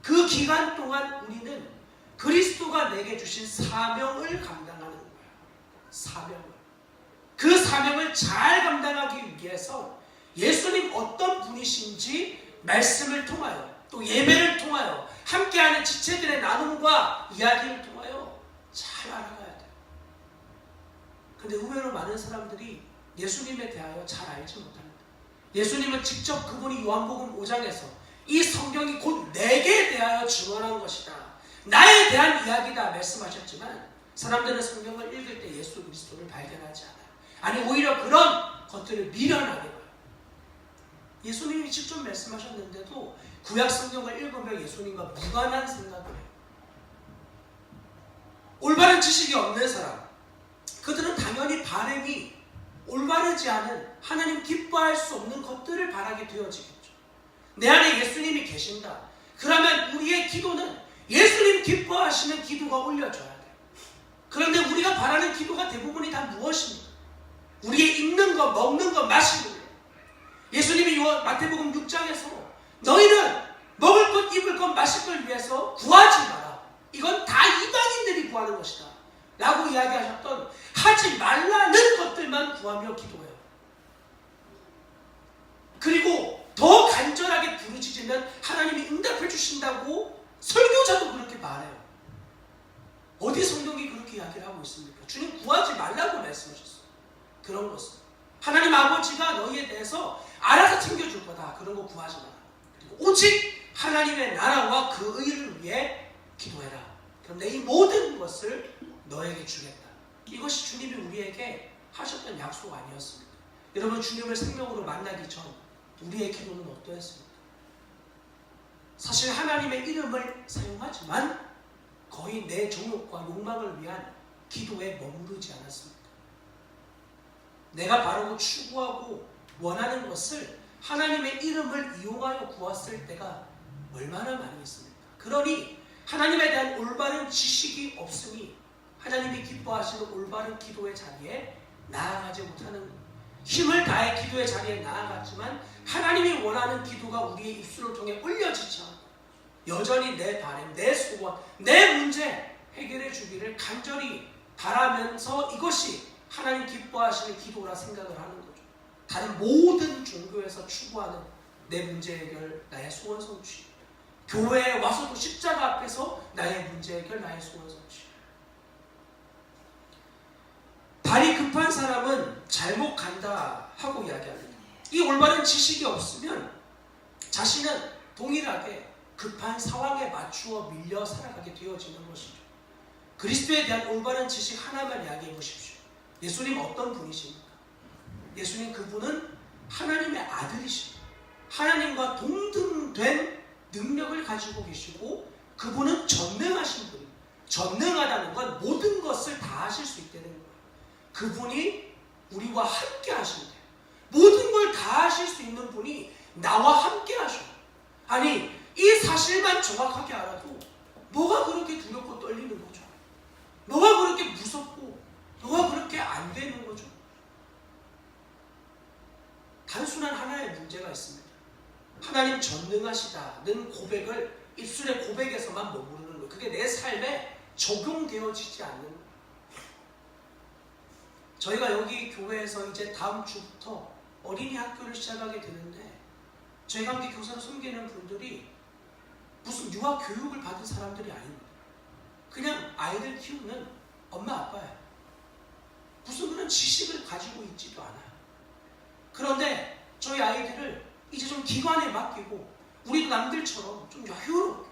그 기간 동안 우리는 그리스도가 내게 주신 사명을 감당하는 거예요. 사명을. 그 사명을 잘 감당하기 위해서 예수님 어떤 분이신지 말씀을 통하여, 또 예배를 통하여, 함께하는 지체들의 나눔과 이야기를 통하여 잘 알아가야 돼요. 근데 의외로 많은 사람들이 예수님에 대하여 잘 알지 못합니다. 예수님은 직접 그분이 요한복음 5장에서 이 성경이 곧 내게 대하여 증언한 것이다, 나에 대한 이야기다 말씀하셨지만 사람들은 성경을 읽을 때 예수 그리스도를 발견하지 않아요. 아니 오히려 그런 것들을 미련하게 봐요. 예수님이 직접 말씀하셨는데도 구약 성경을 읽으며 예수님과 무관한 생각을 해요. 올바른 지식이 없는 사람, 그들은 당연히 바람이 올바르지 않은, 하나님 기뻐할 수 없는 것들을 바라게 되어지겠죠. 내 안에 예수님이 계신다. 그러면 우리의 기도는 예수님 기뻐하시는 기도가 올려져야 돼요. 그런데 우리가 바라는 기도가 대부분이 다 무엇입니까? 우리의 입는 것, 먹는 것, 마시는 것. 예수님이 마태복음 6장에서 너희는 먹을 것, 입을 것, 마실 걸 위해서 구하지 마라. 이건 다 이방인들이 구하는 것이다 라고 이야기하셨던, 하지 말라는 것들만 구하며 기도해요. 그리고 더 간절하게 부르짖으면 하나님이 응답해 주신다고 설교자도 그렇게 말해요. 어디 성경이 그렇게 이야기를 하고 있습니까? 주님 구하지 말라고 말씀하셨어요. 그런 것은 하나님 아버지가 너희에 대해서 알아서 챙겨줄 거다, 그런 거 구하지 마라. 그리고 오직 하나님의 나라와 그 의를 위해 기도해라. 그런데 이 모든 것을 너에게 주겠다. 이것이 주님이 우리에게 하셨던 약속 아니었습니까? 여러분, 주님을 생명으로 만나기 전 우리의 기도는 어떠했습니까? 사실 하나님의 이름을 사용하지만 거의 내 정욕과 욕망을 위한 기도에 머무르지 않았습니다. 내가 바르고 추구하고 원하는 것을 하나님의 이름을 이용하여 구했을 때가 얼마나 많이 있습니까? 그러니 하나님에 대한 올바른 지식이 없으니 하나님이 기뻐하시는 올바른 기도의 자리에 나아가지 못하는 것. 힘을 다해 기도의 자리에 나아갔지만 하나님이 원하는 기도가 우리의 입술을 통해 올려지지 않고 여전히 내 바람, 내 소원, 내 문제 해결해 주기를 간절히 바라면서 이것이 하나님 기뻐하시는 기도라 생각을 하는 거죠. 다른 모든 종교에서 추구하는 내 문제 해결, 나의 소원 성취, 교회에 와서도 십자가 앞에서 나의 문제 해결, 나의 소원 성취. 발이 급한 사람은 잘못 간다 하고 이야기합니다. 이 올바른 지식이 없으면 자신은 동일하게 급한 상황에 맞추어 밀려 살아가게 되어지는 것이죠. 그리스도에 대한 올바른 지식 하나만 이야기해 보십시오. 예수님 어떤 분이십니까? 예수님 그분은 하나님의 아들이십니다. 하나님과 동등된 능력을 가지고 계시고 그분은 전능하신 분입니다. 전능하다는 건 모든 것을 다 하실 수 있다는 거예요. 그분이 우리와 함께 하신대요. 모든 걸 다 하실 수 있는 분이 나와 함께 하셔요. 아니 이 사실만 정확하게 알아도 뭐가 그렇게 두렵고 떨리는 거죠? 뭐가 그렇게 무섭고 뭐가 그렇게 안 되는 거죠? 단순한 하나의 문제가 있습니다. 하나님 전능하시다는 고백을 입술의 고백에서만 머무르는 거예요. 그게 내 삶에 적용되어지지 않는 거예요. 저희가 여기 교회에서 이제 다음 주부터 어린이 학교를 시작하게 되는데 저희가 함께 교사로 섬기는 분들이 무슨 유아 교육을 받은 사람들이 아닙니다. 그냥 아이들 키우는 엄마 아빠예요. 무슨 그런 지식을 가지고 있지도 않아요. 그런데 저희 아이들을 이제 좀 기관에 맡기고 우리도 남들처럼 좀 여유롭게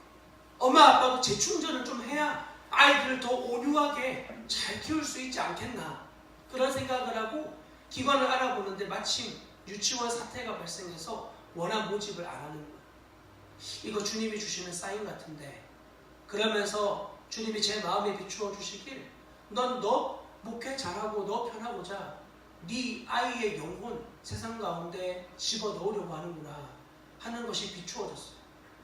엄마 아빠도 재충전을 좀 해야 아이들을 더 온유하게 잘 키울 수 있지 않겠나 그런 생각을 하고 기관을 알아보는데 마침 유치원 사태가 발생해서 원한 모집을 안 하는 거예요. 이거 주님이 주시는 사인 같은데 그러면서 주님이 제 마음에 비추어 주시길 넌 너 목회 잘하고 너 편하고자 네 아이의 영혼 세상 가운데 집어넣으려고 하는구나 하는 것이 비추어졌어요.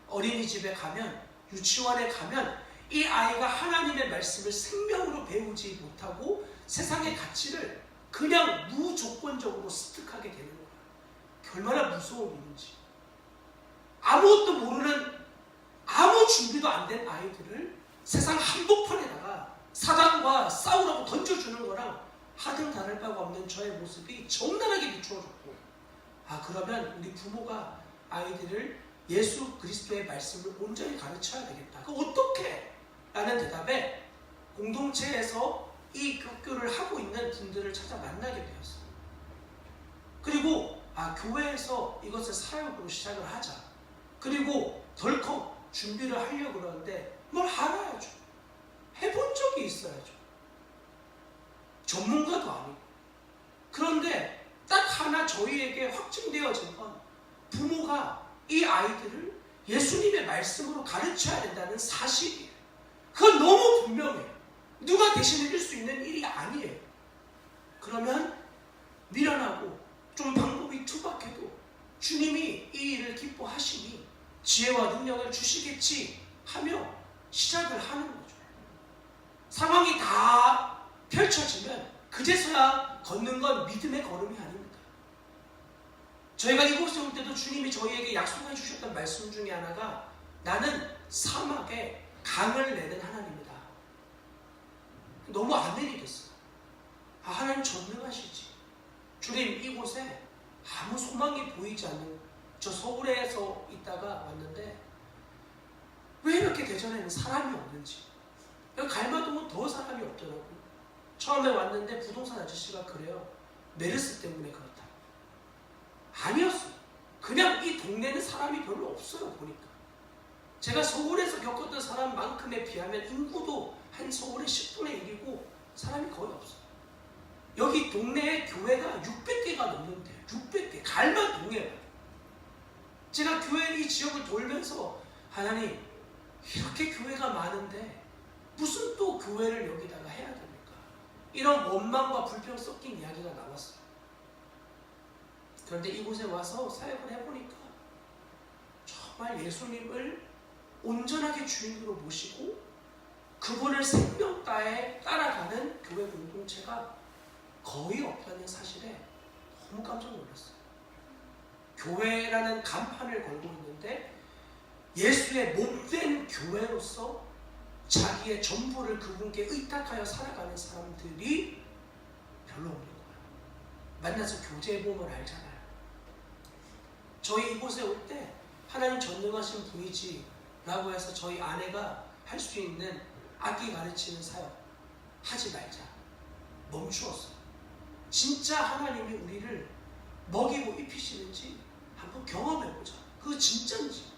어린이집에 가면 유치원에 가면 이 아이가 하나님의 말씀을 생명으로 배우지 못하고 세상의 가치를 그냥 무조건적으로 습득하게 되는 거예요. 얼마나 무서운 일인지. 아무것도 모르는 아무 준비도 안 된 아이들을 세상 한복판에다가 사단과 싸우라고 던져주는 거랑 하등 다를 바가 없는 저의 모습이 적나라하게 비추어졌고 그러면 우리 부모가 아이들을 예수 그리스도의 말씀을 온전히 가르쳐야 되겠다. 그 어떻게? 라는 대답에 공동체에서 이 학교를 하고 있는 분들을 찾아 만나게 되었어요. 그리고 교회에서 이것을 사역으로 시작을 하자. 그리고 덜컥 준비를 하려고 그러는데 뭘 알아야죠. 해본 적이 있어야죠. 전문가도 아니고. 그런데 딱 하나 저희에게 확증되어진 건 부모가 이 아이들을 예수님의 말씀으로 가르쳐야 된다는 사실이에요. 그건 너무 분명해요. 누가 대신 해줄 수 있는 일이 아니에요. 그러면 미련하고 좀 방법이 투박해도 주님이 이 일을 기뻐하시니 지혜와 능력을 주시겠지 하며 시작을 하는 거죠. 상황이 다 펼쳐지면 그제서야 걷는 건 믿음의 걸음이 아닙니다. 저희가 이곳에 올 때도 주님이 저희에게 약속해 주셨던 말씀 중에 하나가 나는 사막에 강을 내는 하나님이다. 너무 아멘이 됐어요. 하나님 전능하시지. 주님 이곳에 아무 소망이 보이지 않는 저 서울에서 있다가 왔는데 왜 이렇게 대전에는 사람이 없는지 여기 갈마동은 더 사람이 없더라고요. 처음에 왔는데 부동산 아저씨가 그래요. 메르스 때문에 그렇다. 아니었어요. 그냥 이 동네는 사람이 별로 없어요. 보니까 제가 서울에서 겪었던 사람만큼에 비하면 인구도 한 서울의 10분의 1이고 사람이 거의 없어요. 여기 동네에 교회가 600개가 넘는데요. 600개. 갈마동에. 제가 교회 이 지역을 돌면서 하나님 이렇게 교회가 많은데 무슨 또 교회를 여기다가 해야 됩니까? 이런 원망과 불평 섞인 이야기가 나왔어요. 그런데 이곳에 와서 사역을 해보니까 정말 예수님을 온전하게 주인으로 모시고 그분을 생명 따에 따라가는 교회 공동체가 거의 없다는 사실에 너무 깜짝 놀랐어요. 교회라는 간판을 걸고 있는데 예수의 몸된 교회로서 자기의 전부를 그분께 의탁하여 살아가는 사람들이 별로 없는 거예요. 만나서 교제해보면 알잖아요. 저희 이곳에 올 때 하나님 전능하신 분이지 라고 해서 저희 아내가 할 수 있는 악기 가르치는 사역 하지 말자. 멈추었어요. 진짜 하나님이 우리를 먹이고 입히시는지 한번 경험해보자. 그거 진짜인지.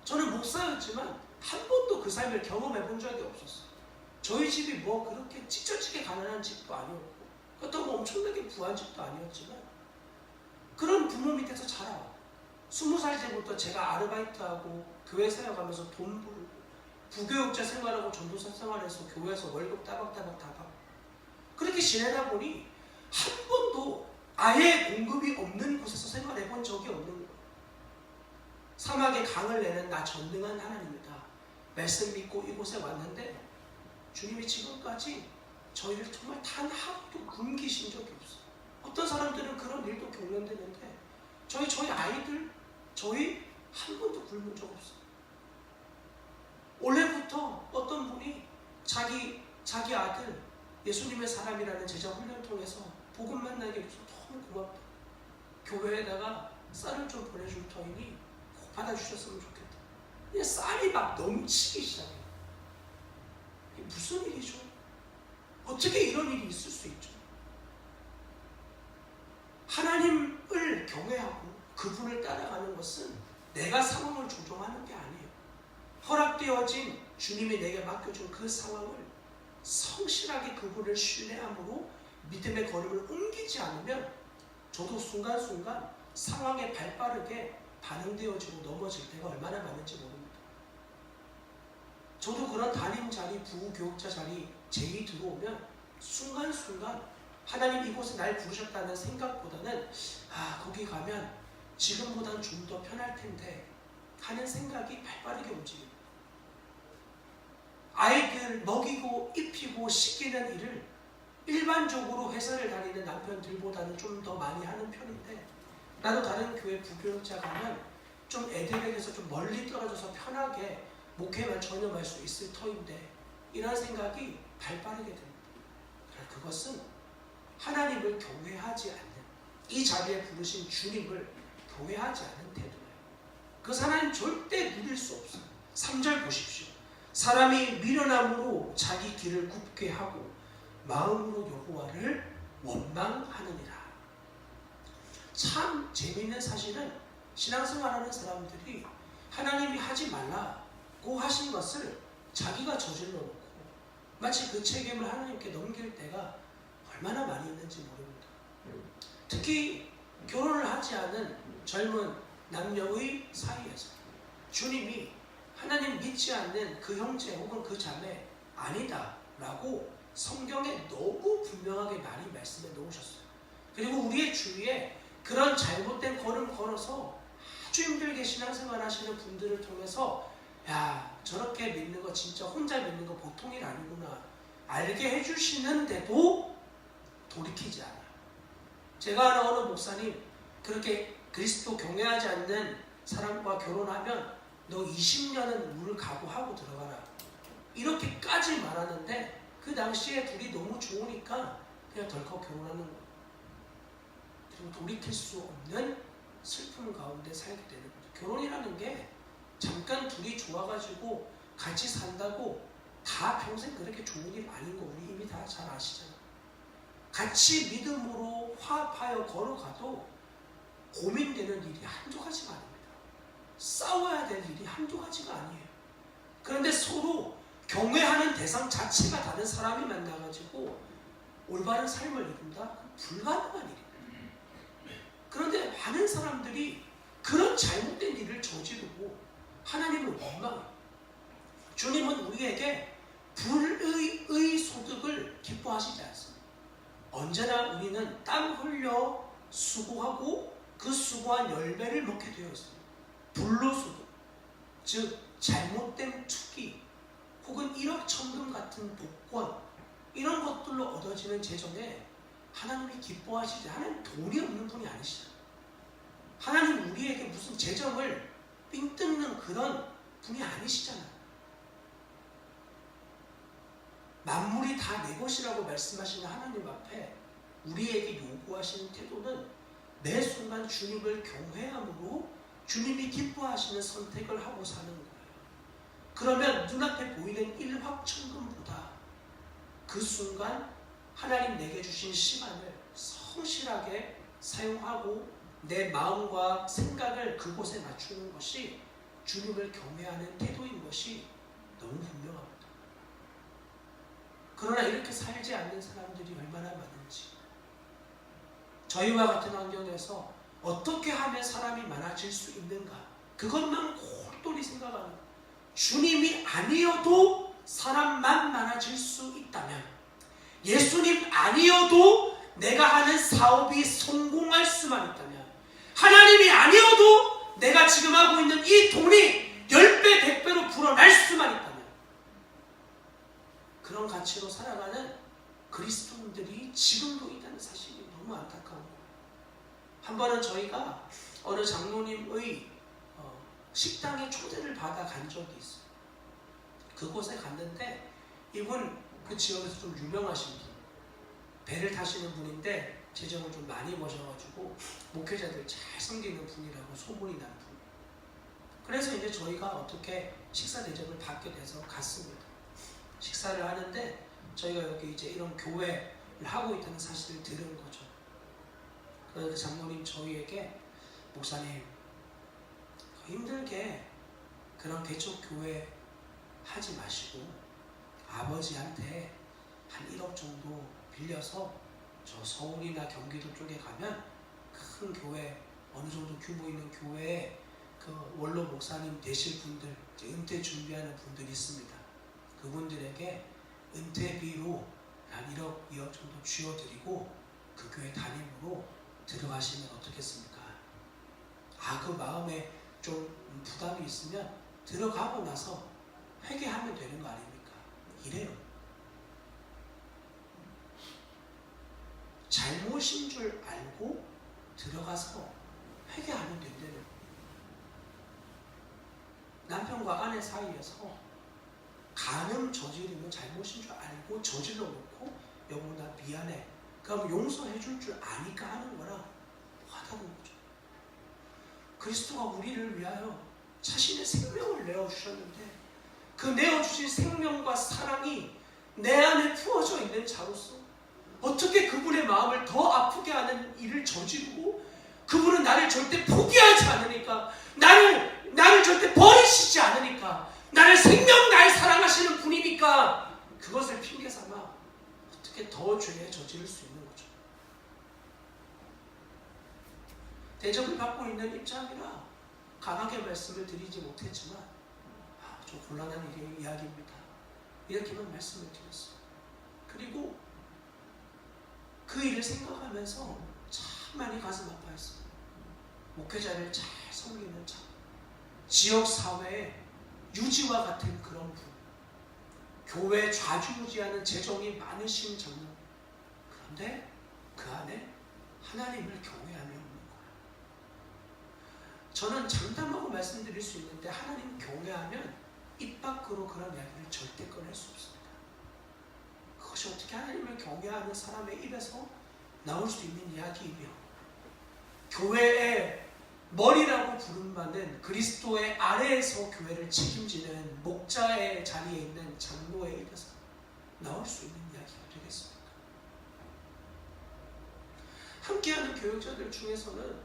저는 목사였지만 한 번도 그 삶을 경험해 본 적이 없었어요. 저희 집이 뭐 그렇게 찢어지게 가난한 집도 아니었고 그렇다고 엄청나게 부한 집도 아니었지만 그런 부모 밑에서 자라왔고 20살 때부터 제가 아르바이트하고 교회 생활하면서 돈 벌고 부교육자 생활하고 전도사 생활해서 교회에서 월급 따박따박 다 받고 그렇게 지내다 보니 한 번도 아예 공급이 없는 곳에서 생활해 본 적이 없는 거예요. 사막에 강을 내는 나 전능한 하나님이다. 말씀 믿고 이곳에 왔는데 주님이 지금까지 저희를 정말 단 하루도 굶기신 적이 없어요. 어떤 사람들은 그런 일도 경련되는데 저희 아이들 저희 한 번도 굶은 적 없어요. 올해부터 어떤 분이 자기 아들 예수님의 사람이라는 제자 훈련 통해서 복음 만나게 해줘서 너무 고맙다. 교회에다가 쌀을 좀 보내줄 터이니 꼭 받아주셨으면 좋겠다. 그냥 쌀이 막 넘치기 시작해요. 이게 무슨 일이죠? 어떻게 이런 일이 있을 수 있죠? 하나님을 경외하고 그분을 따라가는 것은 내가 상황을 조종하는 게 아니에요. 허락되어진 주님이 내게 맡겨준 그 상황을 성실하게 그분을 신뢰함으로 믿음의 걸음을 옮기지 않으면 저도 순간순간 상황에 발빠르게 반응되어지고 넘어질 때가 얼마나 많은지 모릅니다. 저도 그런 담임 자리, 부교육자 자리 제의 들어오면 순간순간 하나님 이곳에 날 부르셨다는 생각보다는 거기 가면 지금보단 좀 더 편할 텐데 하는 생각이 발빠르게 움직입니다. 아이들 먹이고 입히고 씻기는 일을 일반적으로 회사를 다니는 남편들보다는 좀 더 많이 하는 편인데 나도 다른 교회 부교육자 가면 좀 애들에게서 좀 멀리 떨어져서 편하게 목회만 전념할 수 있을 터인데 이런 생각이 발빠르게 됩니다. 그것은 하나님을 경외하지 않는 이 자리에 부르신 주님을 경외하지 않는 태도예요. 그 하나님 절대 누릴 수 없어요. 3절 보십시오. 사람이 미련함으로 자기 길을 굽게 하고 마음으로 여호와를 원망하느니라. 참 재미있는 사실은 신앙생활하는 사람들이 하나님이 하지 말라고 하신 것을 자기가 저질러 놓고 마치 그 책임을 하나님께 넘길 때가 얼마나 많이 있는지 모릅니다. 특히 결혼을 하지 않은 젊은 남녀의 사이에서 주님이 하나님 믿지 않는 그 형제 혹은 그 자매 아니다 라고 성경에 너무 분명하게 많이 말씀해 놓으셨어요. 그리고 우리의 주위에 그런 잘못된 걸음 걸어서 아주 힘들게 신앙생활 하시는 분들을 통해서 야 저렇게 믿는 거 진짜 혼자 믿는 거 보통 일 아니구나 알게 해주시는데도 돌이키지 않아요. 제가 아는 어느 목사님 그렇게 그리스도 경외하지 않는 사람과 결혼하면 너 20년은 물을 각오하고 들어가라 이렇게까지 말하는데 그 당시에 둘이 너무 좋으니까 그냥 덜컥 결혼하는 거예요. 그리고 돌이킬 수 없는 슬픔 가운데 살게 되는 거죠. 결혼이라는 게 잠깐 둘이 좋아가지고 같이 산다고 다 평생 그렇게 좋은 일 아닌 거 우리 이미 다 잘 아시잖아요. 같이 믿음으로 화합하여 걸어가도 고민되는 일이 한두 가지가 아닙니다. 싸워야 될 일이 한두 가지가 아니에요. 그런데 서로 경외하는 대상 자체가 다른 사람이 만나가지고 올바른 삶을 이룬다? 불가능한 일입니다. 그런데 많은 사람들이 그런 잘못된 일을 저지르고 하나님을 원망해요. 주님은 우리에게 불의의 소득을 기뻐하시지 않습니다. 언제나 우리는 땀 흘려 수고하고 그 수고한 열매를 먹게 되어 있습니다. 불로소득, 즉 잘못된 투기 혹은 일확천금 같은 복권 이런 것들로 얻어지는 재정에 하나님이 기뻐하시지 하나님 돈이 없는 분이 아니시잖아요. 하나님 우리에게 무슨 재정을 삥 뜯는 그런 분이 아니시잖아요. 만물이 다 내 것이라고 말씀하시는 하나님 앞에 우리에게 요구하시는 태도는 매 순간 주님을 경외함으로 주님이 기뻐하시는 선택을 하고 사는 거예요. 그러면 눈앞에 보이는 일확천금보다 그 순간 하나님 내게 주신 시간을 성실하게 사용하고 내 마음과 생각을 그곳에 맞추는 것이 주님을 경외하는 태도인 것이 너무 분명합니다. 그러나 이렇게 살지 않는 사람들이 얼마나 많은지, 저희와 같은 환경에서 어떻게 하면 사람이 많아질 수 있는가, 그것만 골똘히 생각하는, 주님이 아니어도 사람만 많아질 수 있다면, 예수님 아니어도 내가 하는 사업이 성공할 수만 있다면, 하나님이 아니어도 내가 지금 하고 있는 이 돈이 10배, 100배로 불어날 수만 있다면, 그런 가치로 살아가는 그리스도인들이 지금도 있다는 사실이 너무 안타까운 거예요. 한 번은 저희가 어느 장로님의 식당에 초대를 받아 간 적이 있어요. 그곳에 갔는데 이분 그 지역에서 좀 유명하신 분, 배를 타시는 분인데 재정을 좀 많이 버셔가지고 목회자들 잘 섬기는 분이라고 소문이 난 분. 그래서 이제 저희가 어떻게 식사 대접을 받게 돼서 갔습니다. 식사를 하는데 저희가 여기 이제 이런 교회를 하고 있다는 사실을 들은 거죠. 그 장로님 저희에게, 목사님 힘들게 그런 개척교회 하지 마시고 아버지한테 한 1억 정도 빌려서 저 서울이나 경기도 쪽에 가면 큰 교회, 어느 정도 규모 있는 교회에 그 원로 목사님 되실 분들, 은퇴 준비하는 분들이 있습니다. 그분들에게 은퇴비로 한 1억, 2억 정도 쥐어드리고 그 교회 담임으로 들어가시면 어떻겠습니까? 그 마음에 좀 부담이 있으면 들어가고 나서 회개하면 되는 거 아닙니까? 이래요. 잘못인 줄 알고 들어가서 회개하면 된대요. 남편과 아내 사이에서 간음 저지르면 잘못인 줄 알고 저질러 놓고 여보 나 미안해, 그럼 용서해 줄 줄 아니까 하는 거라 하다는 거죠. 그리스도가 우리를 위하여 자신의 생명을 내어주셨는데 그 내어주신 생명과 사랑이 내 안에 부어져 있는 자로서 어떻게 그분의 마음을 더 아프게 하는 일을 저지르고, 그분은 나를 절대 포기하지 않으니까, 나를 절대 버리시지 않으니까, 나를 생명 날 사랑하시는 분이니까 그것을 핑계 삼아 어떻게 더 죄에 저지를 수 있는 거죠. 대접을 받고 있는 입장이라 강하게 말씀을 드리지 못했지만 좀 곤란한 이야기입니다. 이렇게만 말씀을 드렸어요. 그리고 그 일을 생각하면서 참 많이 가슴 아파했어요. 목회자를 잘 섬기는 참, 지역사회의 유지와 같은 그런 분, 교회 좌지우지하는 재정이 많으신 장로, 그런데 그 안에 하나님을 경외함이 없는 거예요. 저는 장담하고 말씀드릴 수 있는데 하나님 경외하면 입 밖으로 그런 이야기를 절대 꺼낼 수 없습니다. 그것이 어떻게 하나님을 경외하는 사람의 입에서 나올 수 있는 이야기이며, 교회의 머리라고 부름받는 그리스도의 아래에서 교회를 책임지는 목자의 자리에 있는 장로의 입에서 나올 수 있는 이야기가 되겠습니까? 함께하는 교역자들 중에서는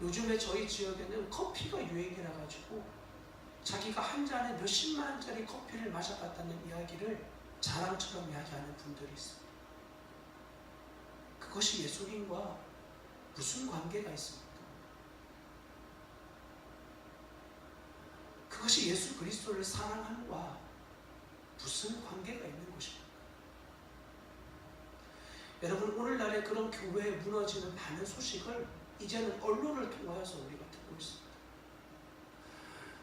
요즘에 저희 지역에는 커피가 유행이라 가지고 자기가 한 잔에 몇십만 원짜리 커피를 마셔봤다는 이야기를 자랑처럼 이야기하는 분들이 있습니다. 그것이 예수님과 무슨 관계가 있습니까? 그것이 예수 그리스도를 사랑함과 무슨 관계가 있는 것입니까? 여러분, 오늘날의 그런 교회에 무너지는 많은 소식을 이제는 언론을 통하여서 우리가 듣고 있습니다.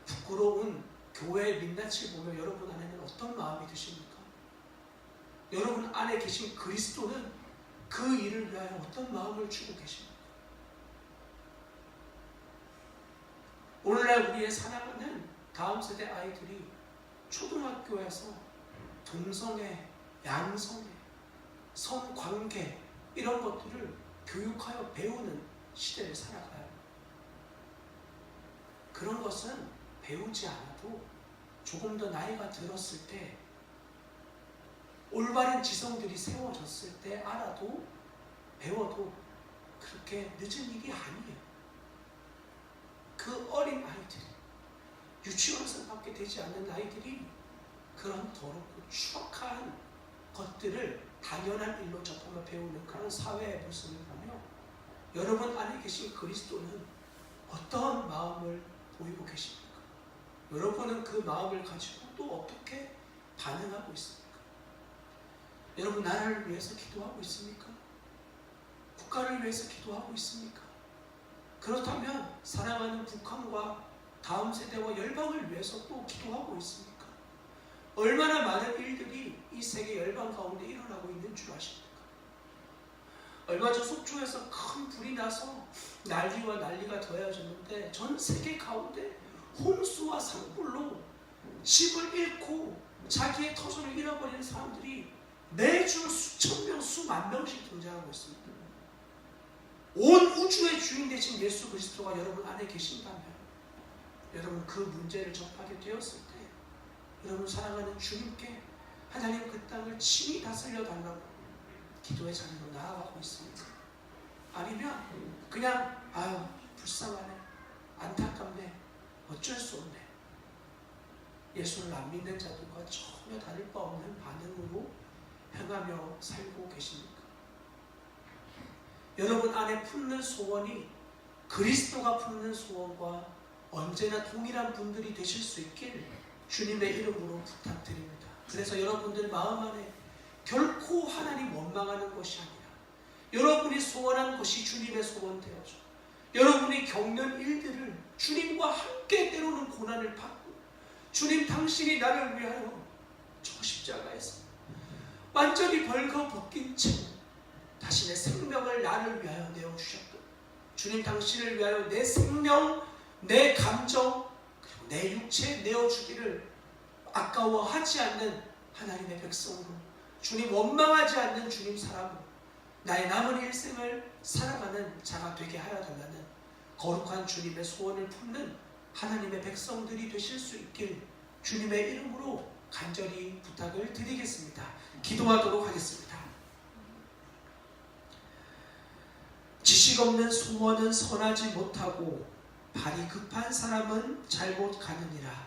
부끄러운 교회의 민낯을 보며 여러분 안에는 어떤 마음이 드십니까? 여러분 안에 계신 그리스도는 그 일을 위하여 어떤 마음을 주고 계십니까? 오늘날 우리의 사랑하는 다음 세대 아이들이 초등학교에서 동성애, 양성애, 성관계 이런 것들을 교육하여 배우는 시대를 살아가요. 그런 것은 배우지 않아도 조금 더 나이가 들었을 때, 올바른 지성들이 세워졌을 때 알아도 배워도 그렇게 늦은 일이 아니에요. 그 어린 아이들이 유치원에서밖에 되지 않는 아이들이 그런 더럽고 추악한 것들을 당연한 일로 접하며 배우는 그런 사회의 모습을 보며 여러분 안에 계신 그리스도는 어떤 마음을 보이고 계십니까? 여러분은 그 마음을 가지고 또 어떻게 반응하고 있습니까? 여러분 나라를 위해서 기도하고 있습니까? 국가를 위해서 기도하고 있습니까? 그렇다면 사랑하는 북한과 다음 세대와 열방을 위해서 또 기도하고 있습니까? 얼마나 많은 일들이 이 세계 열방 가운데 일어나고 있는 줄 아십니까? 얼마 전 속초에서 큰 불이 나서 난리와 난리가 더해졌는데 전 세계 가운데 홍수와 산불로 집을 잃고 자기의 터전을 잃어버리는 사람들이 매주 수천 명, 수만 명씩 등장하고 있습니다. 온 우주의 주인 되신 예수 그리스도가 여러분 안에 계신다면 여러분 그 문제를 접하게 되었을 때 여러분 사랑하는 주님께 하나님 그 땅을 친히 다스려 달라고 기도의 자리로 나아가고 있습니다. 아니면 그냥 아유 불쌍하네, 안타깝네, 어쩔 수 없네, 예수를 안 믿는 자들과 전혀 다를 바 없는 반응으로 행하며 살고 계십니까? 여러분 안에 품는 소원이 그리스도가 품는 소원과 언제나 동일한 분들이 되실 수 있길 주님의 이름으로 부탁드립니다. 그래서 여러분들 마음 안에 결코 하나님 원망하는 것이 아니라 여러분이 소원한 것이 주님의 소원 되어져 여러분이 겪는 일들을 주님과 함께 때로는 고난을 받고 주님 당신이 나를 위하여 저 십자가에서 완전히 벌거벗긴 채 자신의 생명을 나를 위하여 내어주셨고 주님 당신을 위하여 내 생명, 내 감정, 그리고 내 육체 내어주기를 아까워하지 않는 하나님의 백성으로 주님 원망하지 않는 주님 사람으로 나의 남은 일생을 살아가는 자가 되게 하여 달라는 거룩한 주님의 소원을 품는 하나님의 백성들이 되실 수 있길 주님의 이름으로 간절히 부탁을 드리겠습니다. 기도하도록 하겠습니다. 지식 없는 소원은 선하지 못하고 발이 급한 사람은 잘못 가느니라.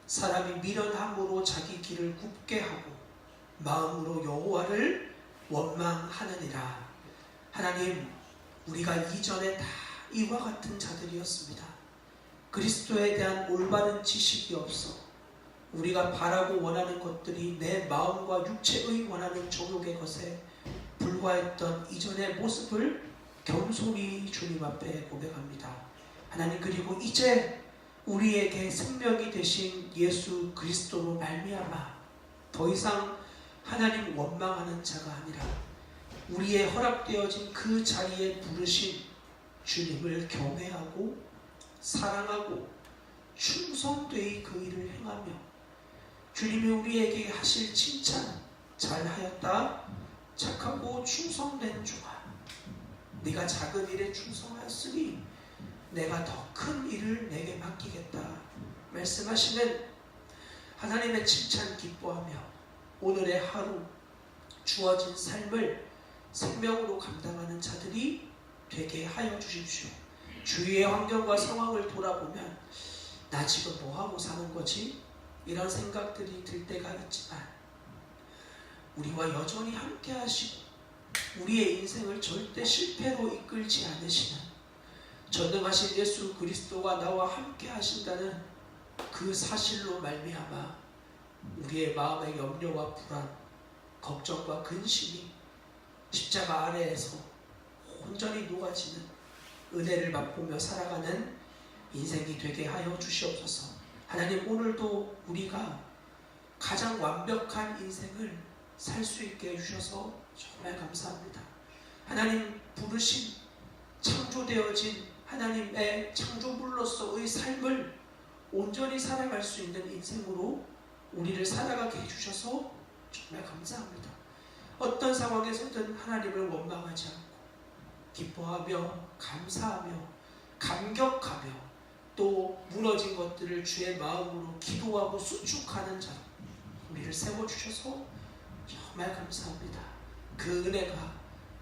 사람이 미련함으로 자기 길을 굽게 하고 마음으로 여호와를 원망하느니라. 하나님, 우리가 이전에 다 이와 같은 자들이었습니다. 그리스도에 대한 올바른 지식이 없어 우리가 바라고 원하는 것들이 내 마음과 육체의 원하는 정욕의 것에 불과했던 이전의 모습을 겸손히 주님 앞에 고백합니다. 하나님, 그리고 이제 우리에게 생명이 되신 예수 그리스도로 말미암아 더 이상 하나님 원망하는 자가 아니라 우리의 허락되어진 그 자리에 부르신 주님을 경외하고 사랑하고 충성되이 그 일을 행하며 주님이 우리에게 하실 칭찬, 잘하였다, 착하고 충성된 종아, 네가 작은 일에 충성하였으니 내가 더 큰 일을 내게 맡기겠다 말씀하시는 하나님의 칭찬 기뻐하며 오늘의 하루 주어진 삶을 생명으로 감당하는 자들이 되게 하여 주십시오. 주위의 환경과 상황을 돌아보면 나 지금 뭐하고 사는 거지? 이런 생각들이 들 때가 있지만 우리와 여전히 함께 하시고 우리의 인생을 절대 실패로 이끌지 않으시는 전능하신 예수 그리스도가 나와 함께 하신다는 그 사실로 말미암아 우리의 마음의 염려와 불안, 걱정과 근심이 십자가 아래에서 온전히 녹아지는 은혜를 맛보며 살아가는 인생이 되게 하여 주시옵소서. 하나님, 오늘도 우리가 가장 완벽한 인생을 살 수 있게 해주셔서 정말 감사합니다. 하나님 부르신 창조되어진 하나님의 창조물로서의 삶을 온전히 살아갈 수 있는 인생으로 우리를 살아가게 해주셔서 정말 감사합니다. 어떤 상황에서든 하나님을 원망하지 않고 기뻐하며 감사하며 감격하며 또 무너진 것들을 주의 마음으로 기도하고 수축하는 자로 우리를 세워주셔서 정말 감사합니다. 그 은혜가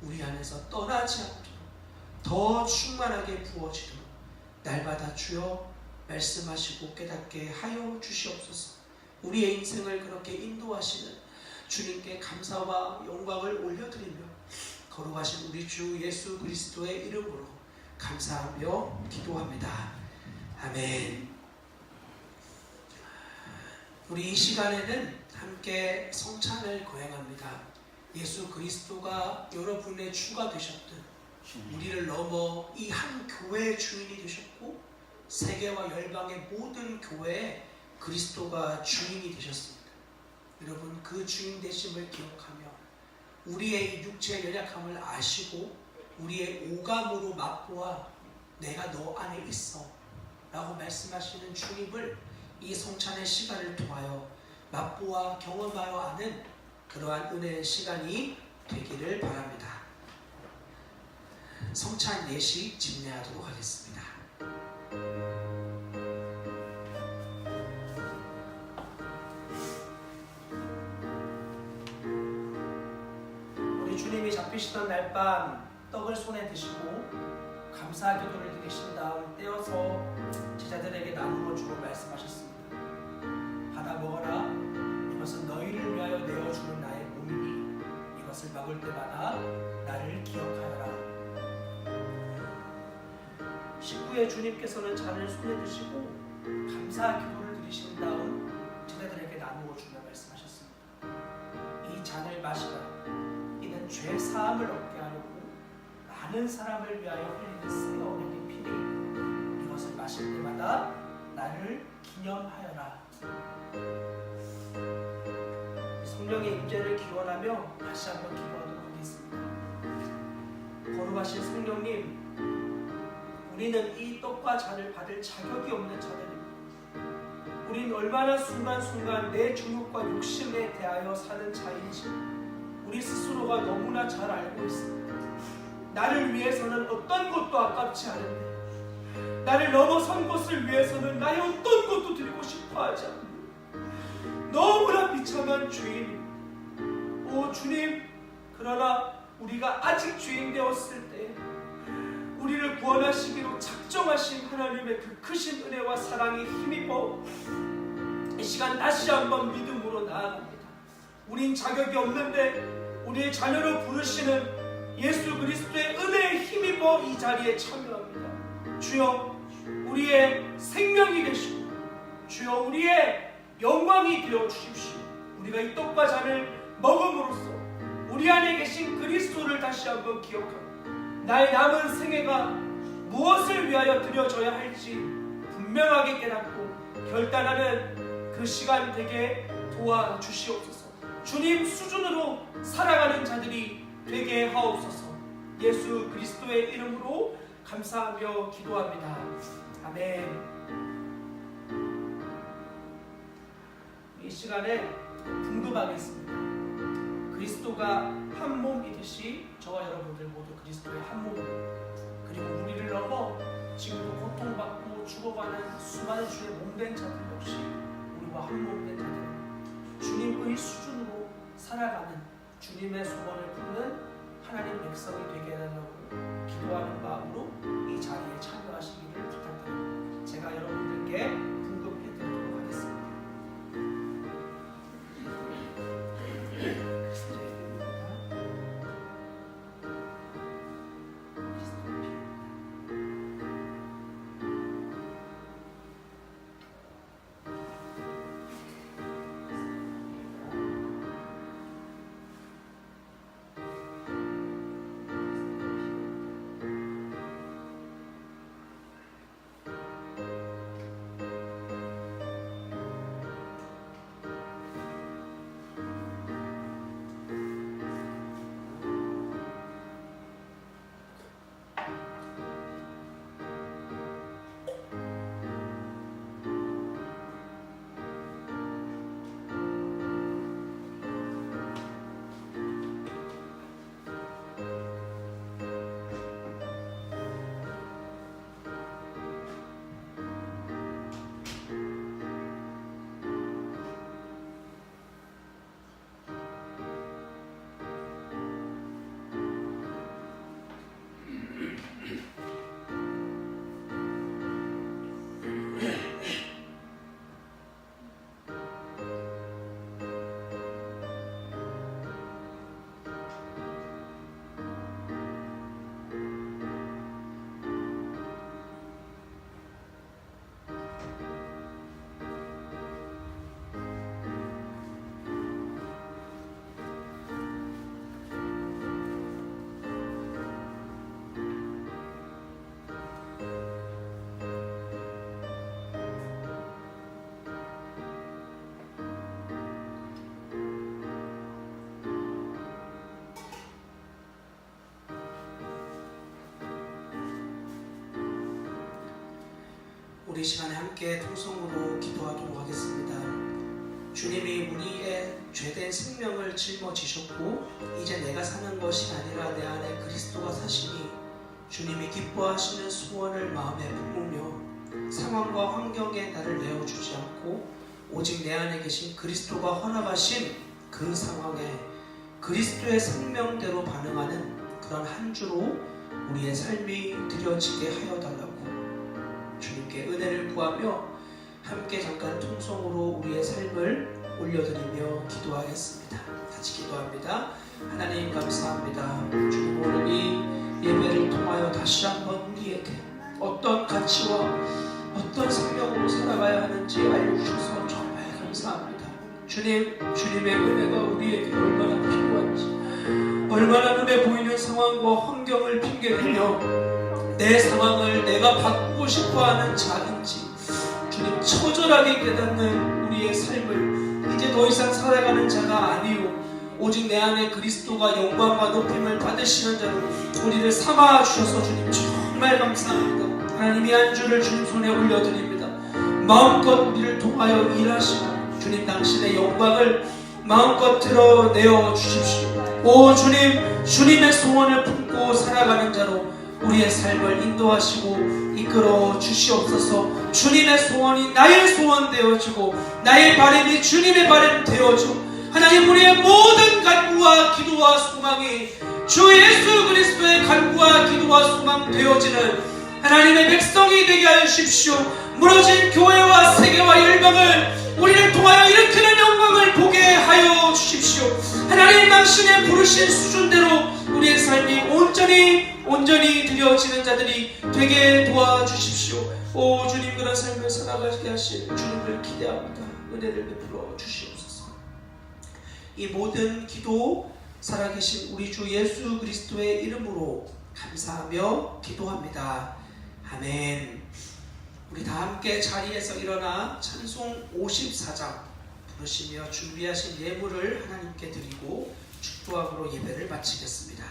우리 안에서 떠나지 않도록 더 충만하게 부어지도록 날마다 주여 말씀하시고 깨닫게 하여 주시옵소서. 우리의 인생을 그렇게 인도하시는 주님께 감사와 영광을 올려드리며 거룩하신 우리 주 예수 그리스도의 이름으로 감사하며 기도합니다. 아멘. 우리 이 시간에는 함께 성찬을 거행합니다. 예수 그리스도가 여러분의 주가 되셨듯 우리를 넘어 이 한 교회의 주인이 되셨고 세계와 열방의 모든 교회에 그리스도가 주인이 되셨습니다. 여러분, 그 주인 되심을 기억하며 우리의 육체의 연약함을 아시고 우리의 오감으로 맛보아 내가 너 안에 있어 라고 말씀하시는 주님을 이 성찬의 시간을 통하여 맛보아 경험하여 아는 그러한 은혜의 시간이 되기를 바랍니다. 성찬 예식 집례하도록 하겠습니다. 우리 주님이 잡히시던 날 밤 떡을 손에 드시고 감사 기도를 드리신 다음 떼어서 제자들에게 나누어 주고 말씀하셨습니다. 받아 먹어라. 이것은 너희를 위하여 내어주는 나의 몸이니 이것을 먹을 때마다 나를 기억하여라. 식후에 주님께서는 잔을 손에 드시고 감사 기도를 드리신 다음 제자들에게 나누어 주며 말씀하셨습니다. 이 잔을 마시라. 이는 죄 사함을 얻게 하려고 많은 사람을 위하여 흘리는 새 언약의 피니 이것을 마실 때마다 나를 기념하여라. 성령의 임재를 기원하며 다시 한번 기도하도록 하겠습니다. 거룩하신 성령님, 우리는 이 떡과 잔을 받을 자격이 없는 자들입니다. 우린 얼마나 순간순간 내 정욕과 욕심에 대하여 사는 자인지 우리 스스로가 너무나 잘 알고 있습니다. 나를 위해서는 어떤 것도 아깝지 않은데 나를 넘어선 것을 위해서는 나의 어떤 것도 드리고 싶어 하지 않는데 너무나 비참한 죄인입니다. 오 주님, 그러나 우리가 아직 죄인 되었을 때 우리를 구원하시기로 작정하신 하나님의 그 크신 은혜와 사랑에 힘입어 이 시간 다시 한번 믿음으로 나아갑니다. 우린 자격이 없는데 우리의 자녀로 부르시는 예수 그리스도의 은혜에 힘입어 이 자리에 참여합니다. 주여, 우리의 생명이 되시고 주여, 우리의 영광이 되어 주십시오. 우리가 이 떡과 잔을 먹음으로써 우리 안에 계신 그리스도를 다시 한번 기억하고 나의 남은 생애가 무엇을 위하여 드려져야 할지 분명하게 깨닫고 결단하는 그 시간 되게 도와주시옵소서. 주님 수준으로 살아가는 자들이 되게 하옵소서. 예수 그리스도의 이름으로 감사하며 기도합니다. 아멘. 이 시간에 궁금하겠습니다. 그리스도가 한 몸이듯이 저와 여러분들 모두 그리스도의 한 몸입니다. 그리고 우리를 넘어 지금도 고통받고 죽어가는 수많은 주의 몸된 자들 역시 우리와 한 몸된 자들입니다. 주님의 수준으로 살아가는 주님의 소원을 품는 하나님 백성이 되게 해달라고 기도하는 마음으로 이 자리에 참여하시기를 부탁드립니다. 제가 여러분들께 궁금해드리도록 하겠습니다. 우리 시간에 함께 통성으로 기도하도록 하겠습니다. 주님이 우리의 죄된 생명을 짊어지셨고 이제 내가 사는 것이 아니라 내 안에 그리스도가 사시니 주님이 기뻐하시는 소원을 마음에 품으며 상황과 환경에 나를 내어주지 않고 오직 내 안에 계신 그리스도가 허락하신 그 상황에 그리스도의 생명대로 반응하는 그런 한 주로 우리의 삶이 드려지게 하여 달라고 주님께 은혜를 구하며 함께 잠깐 통성으로 우리의 삶을 올려드리며 기도하겠습니다. 같이 기도합니다. 하나님 감사합니다. 주님 오늘 이 예배를 통하여 다시 한번 우리에게 어떤 가치와 어떤 생명으로 살아가야 하는지 알려주셔서 정말 감사합니다. 주님, 주님의 은혜가 우리에게 얼마나 필요한지, 얼마나 눈에 보이는 상황과 환경을 핑계대며 내 상황을 내가 바꾸고 싶어하는 자인지 주님 처절하게 깨닫는 우리의 삶을 이제 더 이상 살아가는 자가 아니요 오직 내 안에 그리스도가 영광과 높임을 받으시는 자로 우리를 삼아 주셔서 주님 정말 감사합니다. 하나님이 한 주를 주님 손에 올려드립니다. 마음껏 우리를 통하여 일하시고 주님 당신의 영광을 마음껏 드러내어 주십시오. 오 주님, 주님의 소원을 품고 살아가는 자로 우리의 삶을 인도하시고 이끌어 주시옵소서. 주님의 소원이 나의 소원 되어지고 나의 바람이 주님의 바람 되어지고 하나님 우리의 모든 간구와 기도와 소망이 주 예수 그리스도의 간구와 기도와 소망 되어지는 하나님의 백성이 되게 하여 주십시오. 무너진 교회와 세계와 열방을 우리를 통하여 일으키는 영광을 보게 하여 주십시오. 하나님 당신의 부르신 수준대로 우리의 삶이 온전히 드려지는 자들이 되게 도와주십시오. 오 주님 그런 삶을 살아가게 하실 주님을 기대합니다. 은혜를 베풀어 주시옵소서. 이 모든 기도 살아계신 우리 주 예수 그리스도의 이름으로 감사하며 기도합니다. 아멘. 우리 다 함께 자리에서 일어나 찬송 54장 부르시며 준비하신 예물을 하나님께 드리고 축도함으로 예배를 마치겠습니다.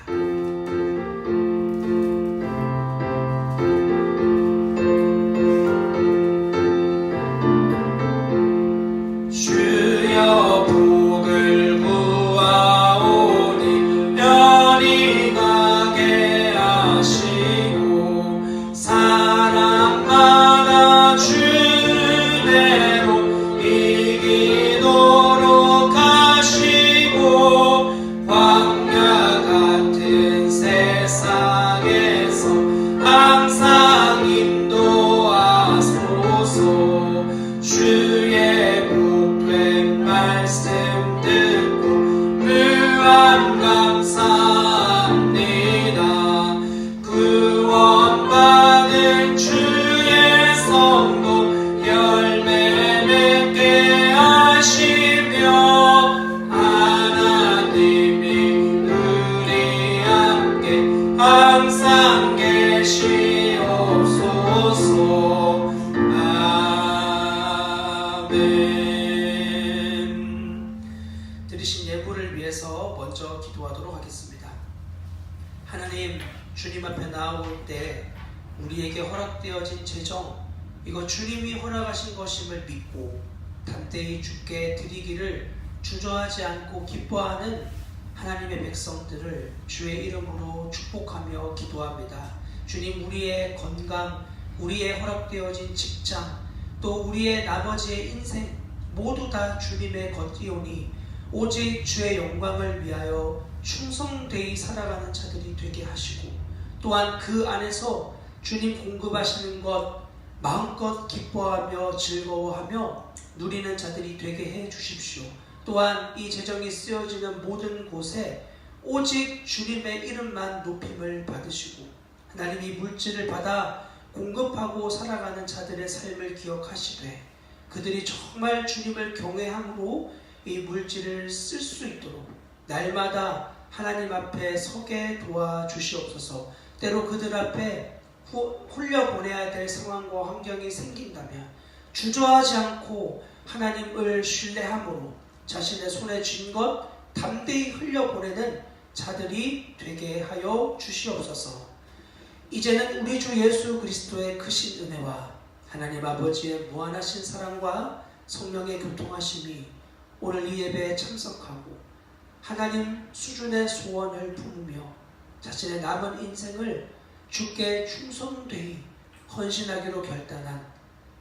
드리신 예물을 위해서 먼저 기도하도록 하겠습니다. 하나님, 주님 앞에 나아올 때 우리에게 허락되어진 재정, 이거 주님이 허락하신 것임을 믿고 담대히 주께 드리기를 주저하지 않고 기뻐하는 하나님의 백성들을 주의 이름으로 축복하며 기도합니다. 주님, 우리의 건강, 우리의 허락되어진 직장, 또 우리의 나머지의 인생 모두 다 주님의 것이오니 오직 주의 영광을 위하여 충성되이 살아가는 자들이 되게 하시고 또한 그 안에서 주님 공급하시는 것 마음껏 기뻐하며 즐거워하며 누리는 자들이 되게 해 주십시오. 또한 이 재정이 쓰여지는 모든 곳에 오직 주님의 이름만 높임을 받으시고 하나님이 물질을 받아 공급하고 살아가는 자들의 삶을 기억하시되 그들이 정말 주님을 경외함으로 이 물질을 쓸 수 있도록 날마다 하나님 앞에 서게 도와주시옵소서. 때로 그들 앞에 흘려보내야 될 상황과 환경이 생긴다면 주저하지 않고 하나님을 신뢰함으로 자신의 손에 쥔 것 담대히 흘려보내는 자들이 되게 하여 주시옵소서. 이제는 우리 주 예수 그리스도의 크신 은혜와 하나님 아버지의 무한하신 사랑과 성령의 교통하심이 오늘 이 예배에 참석하고 하나님 수준의 소원을 품으며 자신의 남은 인생을 주께 충성되이 헌신하기로 결단한,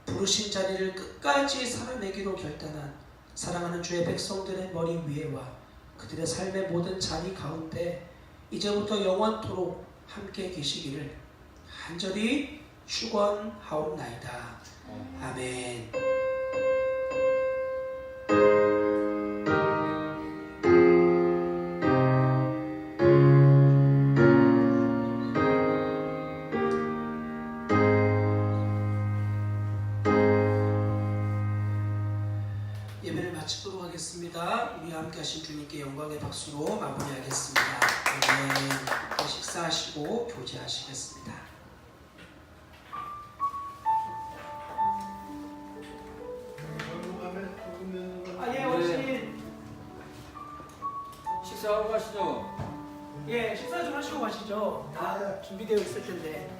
부르신 자리를 끝까지 살아내기로 결단한 사랑하는 주의 백성들의 머리 위에와 그들의 삶의 모든 자리 가운데 이제부터 영원토록 함께 계시기를 간절히 축원하옵나이다. 아멘. 예배를 마치도록 하겠습니다. 우리 함께 하신 주님께 영광의 박수로 마무리하겠습니다. 아멘. 식사하시고 교제하시겠습니다. 예, 어르신. 식사하고 가시죠. 예, 식사 좀 하시고 가시죠. 다 준비되어 있을 텐데.